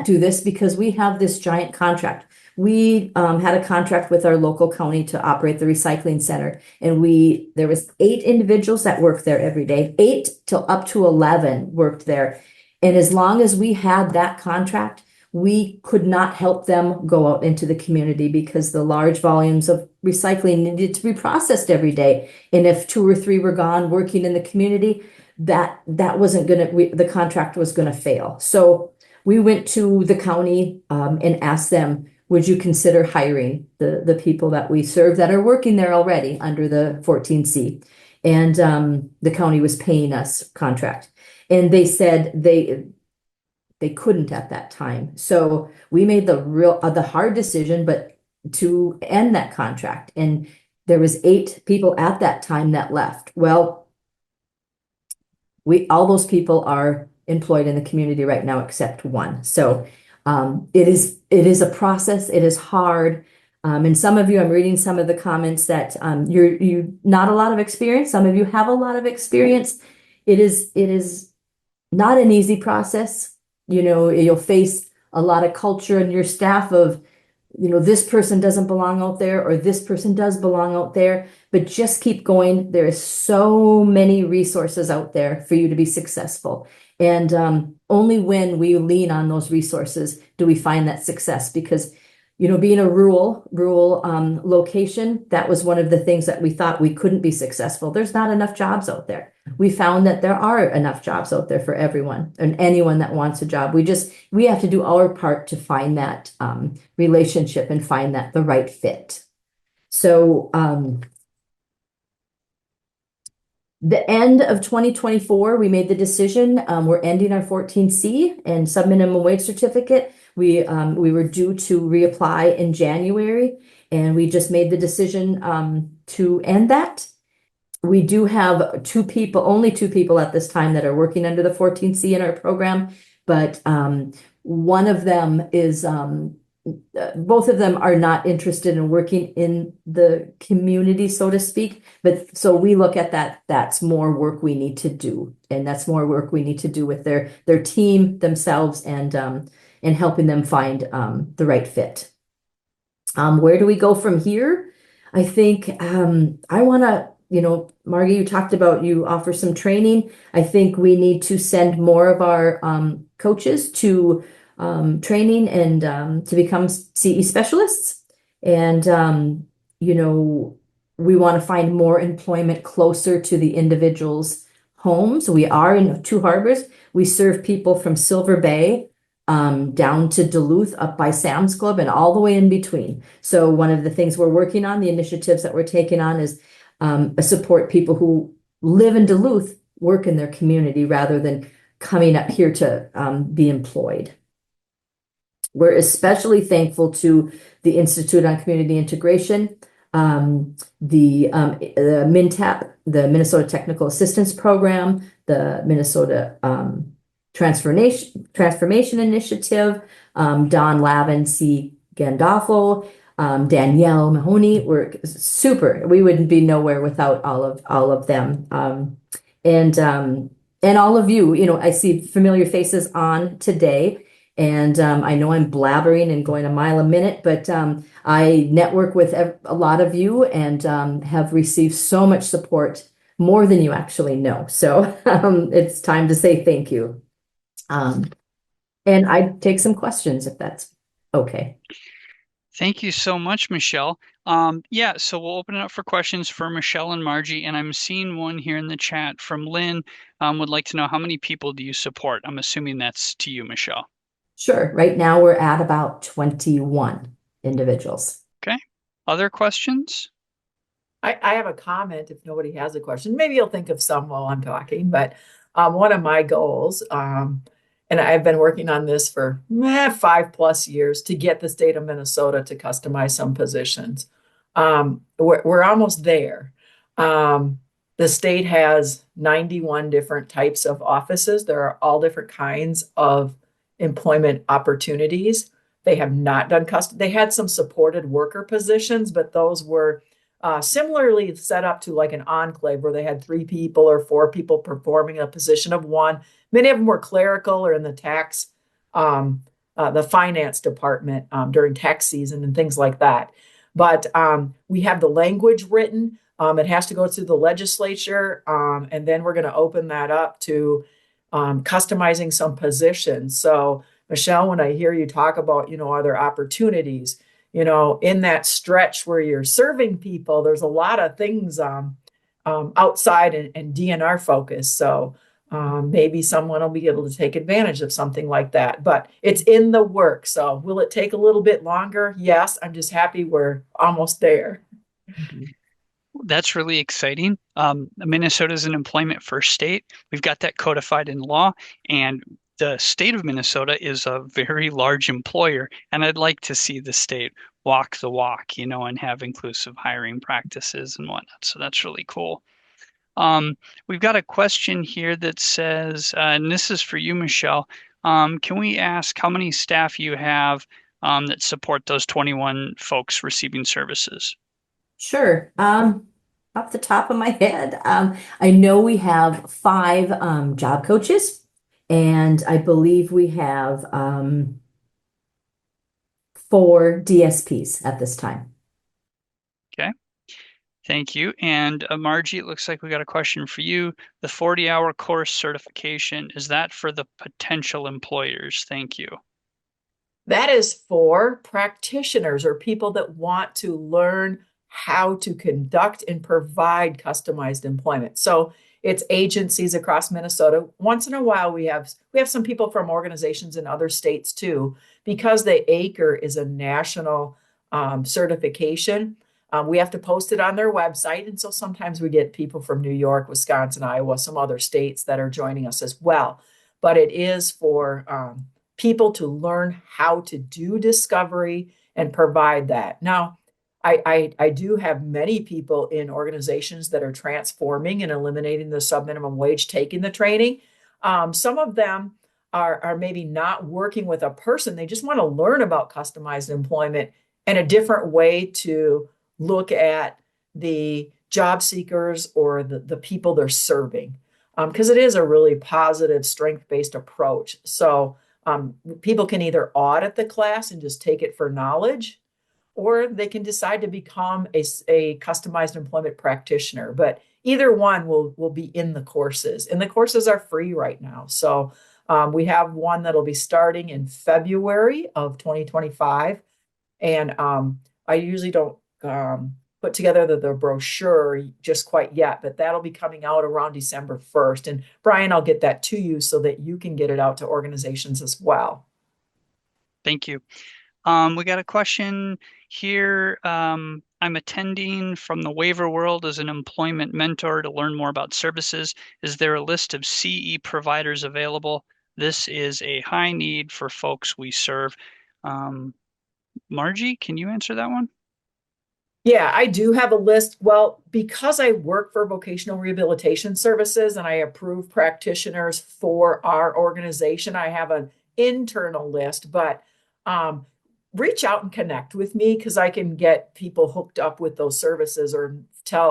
do this because we have this giant contract. we had a contract with our local county to operate the recycling center. And there was 8 individuals that worked there every day, 8 till up to 11 worked there. And as long as we had that contract, we could not help them go out into the community because the large volumes of recycling needed to be processed every day. And if 2 or 3 were gone working in the community, that wasn't the contract was gonna fail. So we went to the county and asked them, would you consider hiring the people that we serve that are working there already under the 14C? And the county was paying us contract. And they said they couldn't at that time. So we made the hard decision, but to end that contract. And there was 8 people at that time that left. Well, all those people are employed in the community right now except 1. So it is a process. It is hard. And some of you, I'm reading some of the comments that you not a lot of experience. Some of you have a lot of experience. It is not an easy process. You'll face a lot of culture in your staff of, this person doesn't belong out there or this person does belong out there, but just keep going. There is so many resources out there for you to be successful. And only when we lean on those resources do we find that success, because being a rural location, that was one of the things that we thought we couldn't be successful. There's not enough jobs out there. We found that there are enough jobs out there for everyone and anyone that wants a job. We have to do our part to find that relationship and find the right fit. So the end of 2024, we made the decision. We're ending our 14C and sub-minimum wage certificate. We were due to reapply in January, and we just made the decision to end that. We do have only two people at this time that are working under the 14C in our program, but one of them is, both of them are not interested in working in the community, so to speak. But so we look at that's more work we need to do, and that's more work we need to do with their team themselves and helping them find the right fit. Where do we go from here? I think I want to, Margie, you talked about you offer some training. I think we need to send more of our coaches to training and to become CE specialists. And, we want to find more employment closer to the individual's homes. We are in 2 harbors. We serve people from Silver Bay down to Duluth, up by Sam's Club, and all the way in between. So one of the things we're working on, the initiatives that we're taking on, is support people who live in Duluth, work in their community rather than coming up here to be employed. We're especially thankful to the Institute on Community Integration, the MINTAP, the Minnesota Technical Assistance Program, the Minnesota Transformation Initiative, Don Lavin, C. Gandolfo, Danielle Mahoney. We're super. We wouldn't be nowhere without all of them. And all of you, I see familiar faces on today. And I know I'm blabbering and going a mile a minute, but I network with a lot of you and have received so much support, more than you actually know. So it's time to say thank you. And I'd take some questions if that's okay. Thank you so much, Michelle. Yeah, so we'll open it up for questions for Michelle and Margie, and I'm seeing one here in the chat from Lynn. Would like to know, how many people do you support? I'm assuming that's to you, Michelle. Sure. Right now we're at about 21 individuals. Okay. Other questions? I have a comment if nobody has a question. Maybe you'll think of some while I'm talking, but one of my goals, and I've been working on this for 5+ years, to get the state of Minnesota to customize some positions. We're almost there. The state has 91 different types of offices. There are all different kinds of employment opportunities. They have not done custom. They had some supported worker positions, but those were similarly set up to like an enclave where they had 3 people or 4 people performing a position of one. Many of them were clerical or in the tax the finance department during tax season and things like that. But we have the language written. It has to go through the legislature, and then we're going to open that up to customizing some positions. So, Michelle, when I hear you talk about, other opportunities, in that stretch where you're serving people, there's a lot of things outside and DNR focus. So maybe someone will be able to take advantage of something like that. But it's in the work. So will it take a little bit longer? Yes. I'm just happy we're almost there. That's really exciting. Minnesota is an employment first state. We've got that codified in law, and the state of Minnesota is a very large employer. And I'd like to see the state walk the walk, and have inclusive hiring practices and whatnot. So that's really cool. We've got a question here that says, and this is for you, Michelle. Can we ask how many staff you have that support those 21 folks receiving services? Sure. Off the top of my head, I know we have 5 job coaches, and I believe we have 4 DSPs at this time. Okay. Thank you. And Margie, it looks like we got a question for you. The 40-hour course certification, is that for the potential employers? Thank you. That is for practitioners or people that want to learn how to conduct and provide customized employment. So it's agencies across Minnesota. Once in a while, we have some people from organizations in other states too, because the ACRE is a national certification. We have to post it on their website. And so sometimes we get people from New York, Wisconsin, Iowa, some other states that are joining us as well. But it is for people to learn how to do discovery and provide that. Now, I do have many people in organizations that are transforming and eliminating the subminimum wage, taking the training. Some of them are maybe not working with a person. They just want to learn about customized employment and a different way to look at the job seekers or the people they're serving. Because it is a really positive, strength-based approach. So people can either audit the class and just take it for knowledge, or they can decide to become a customized employment practitioner. But either one will be in the courses. And the courses are free right now. So we have one that'll be starting in February of 2025. And I usually don't put together the brochure just quite yet, but that'll be coming out around December 1st. And Brian, I'll get that to you so that you can get it out to organizations as well. Thank you. We got a question here. I'm attending from the waiver world as an employment mentor to learn more about services. Is there a list of CE providers available? This is a high need for folks we serve. Margie, can you answer that one? Yeah, I do have a list. Well, because I work for vocational rehabilitation services and I approve practitioners for our organization, I have an internal list, but reach out and connect with me because I can get people hooked up with those services or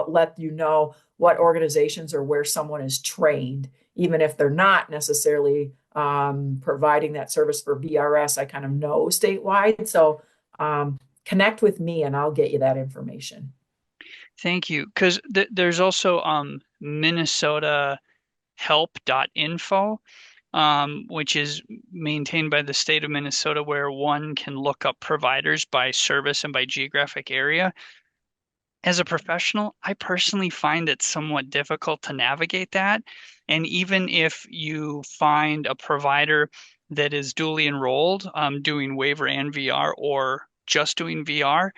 let you know what organizations or where someone is trained, even if they're not necessarily providing that service for VRS. I kind of know statewide. So connect with me and I'll get you that information. Thank you. Because there's also minnesotahelp.info, which is maintained by the state of Minnesota, where one can look up providers by service and by geographic area. As a professional, I personally find it somewhat difficult to navigate that. And even if you find a provider that is duly enrolled, doing waiver and VR or just doing VR,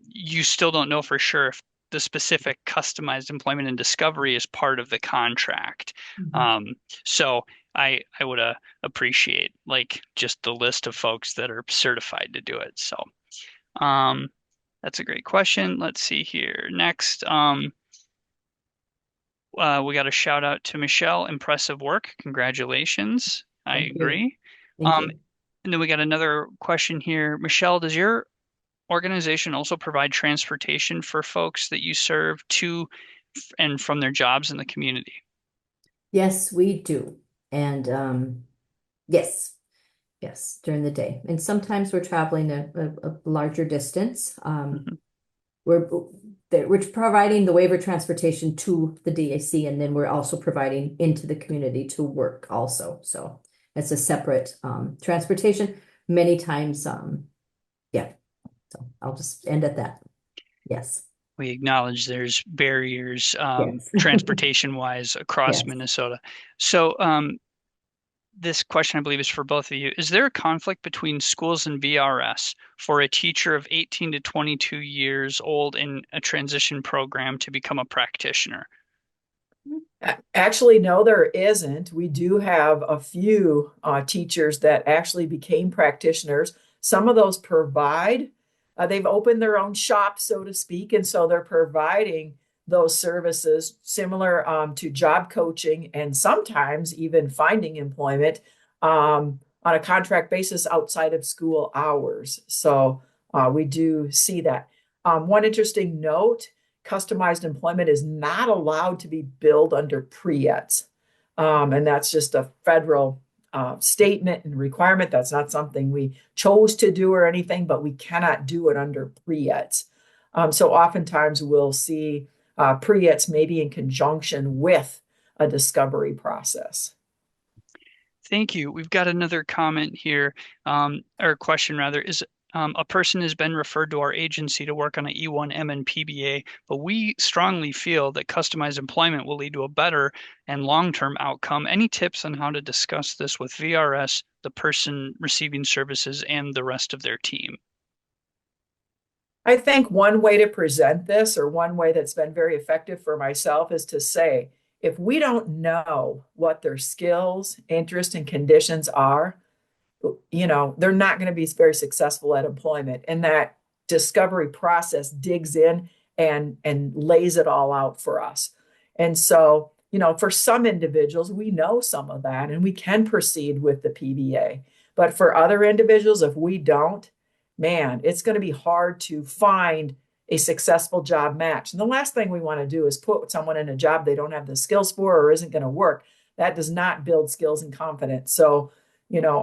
you still don't know for sure if the specific customized employment and discovery is part of the contract. So I would appreciate like just the list of folks that are certified to do it. So that's a great question. Let's see here. Next, we got a shout out to Michelle. Impressive work. Congratulations. I agree. Thank you. And then we got another question here. Michelle, does your organization also provide transportation for folks that you serve to and from their jobs in the community? Yes, we do. And yes, Yes, during the day. And sometimes we're traveling a larger distance. Mhm. We're we're providing the waiver transportation to the DAC, and then we're also providing into the community to work also. So it's a separate transportation. Many times, yeah. So I'll just end at that. Yes. We acknowledge there's barriers, Yes. transportation wise across Yes. Minnesota. So, this question, I believe, is for both of you. Is there a conflict between schools and VRS for a teacher of 18 to 22 years old in a transition program to become a practitioner? Actually, no, there isn't. We do have a few teachers that actually became practitioners. Some of those they've opened their own shop, so to speak, and so they're providing those services similar to job coaching and sometimes even finding employment on a contract basis outside of school hours. So we do see that. One interesting note, customized employment is not allowed to be billed under PREETs. And that's just a federal statement and requirement. That's not something we chose to do or anything, but we cannot do it under PREETs. So oftentimes we'll see PREETs maybe in conjunction with a discovery process. Thank you. We've got another comment here, or question rather, is a person has been referred to our agency to work on an E1M and PBA, but we strongly feel that customized employment will lead to a better and long-term outcome. Any tips on how to discuss this with VRS, the person receiving services, and the rest of their team? I think one way to present this, or one way that's been very effective for myself, is to say, if we don't know what their skills, interests, and conditions are, they're not going to be very successful at employment. And that discovery process digs in and lays it all out for us. And so, for some individuals, we know some of that and we can proceed with the PBA. But for other individuals, if we don't, man, it's going to be hard to find a successful job match. And the last thing we want to do is put someone in a job they don't have the skills for or isn't going to work. That does not build skills and confidence. So,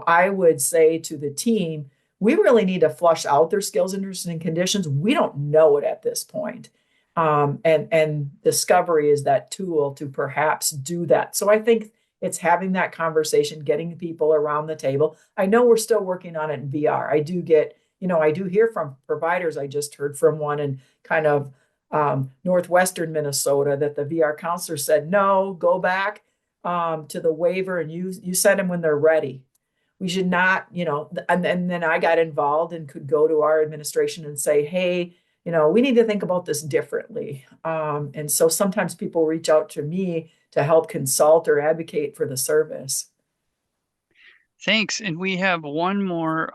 I would say to the team, we really need to flush out their skills, interests, and conditions. We don't know it at this point. And discovery is that tool to perhaps do that. So I think it's having that conversation, getting people around the table. I know we're still working on it in VR. I do hear from providers. I just heard from one in kind of northwestern Minnesota that the VR counselor said, no, go back to the waiver and you send them when they're ready. We should not, and then I got involved and could go to our administration and say, hey, we need to think about this differently. And so sometimes people reach out to me to help consult or advocate for the service. Thanks. And we have one more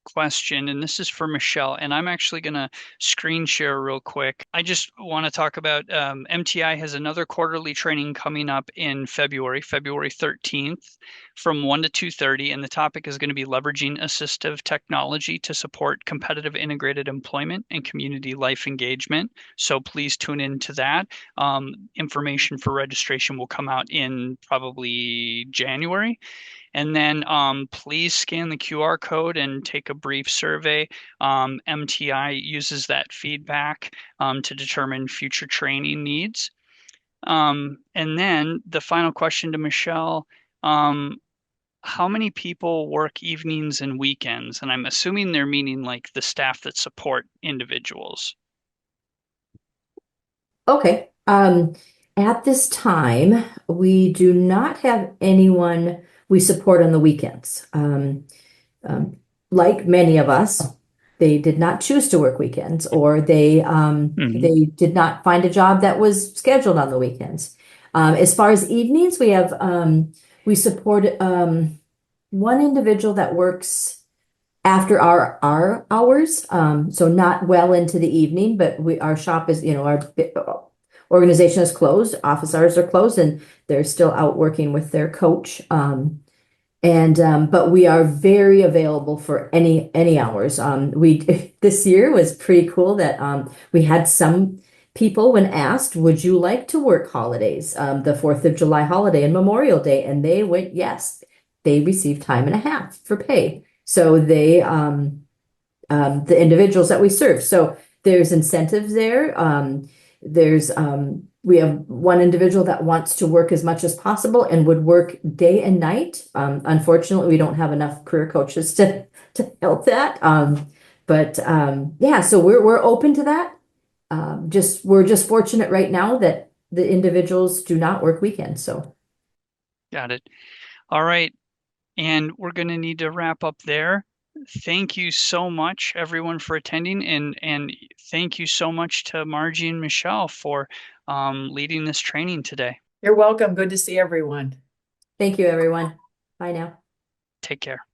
question, and this is for Michelle, and I'm actually going to screen share real quick. I just want to talk about MTI has another quarterly training coming up in February 13th from 1 to 2:30, and the topic is going to be leveraging assistive technology to support competitive integrated employment and community life engagement. So please tune into that. Information for registration will come out in probably January. And then please scan the QR code and take a brief survey. MTI uses that feedback to determine future training needs. And then the final question to Michelle, how many people work evenings and weekends? And I'm assuming they're meaning like the staff that support individuals. Okay. At this time, we do not have anyone we support on the weekends. Like many of us, they did not choose to work weekends, or they did not find a job that was scheduled on the weekends. As far as evenings, we support one individual that works after our hours, so not well into the evening, but our shop is, our organization is closed, office hours are closed, and they're still out working with their coach. But we are very available for any hours. This year was pretty cool that we had some people, when asked, would you like to work holidays, the 4th of July holiday and Memorial Day, and they went yes. they receive time and a half for pay. So they, the individuals that we serve. So there's incentives there. We have one individual that wants to work as much as possible and would work day and night. Unfortunately, we don't have enough career coaches to help that. Yeah, so we're open to that. We're just fortunate right now that the individuals do not work weekends. So Got it. All right. And we're going to need to wrap up there. Thank you so much, everyone, for attending, and thank you so much to Margie and Michelle for leading this training today. You're welcome. Good to see everyone. thank you, everyone. Bye now. Take care.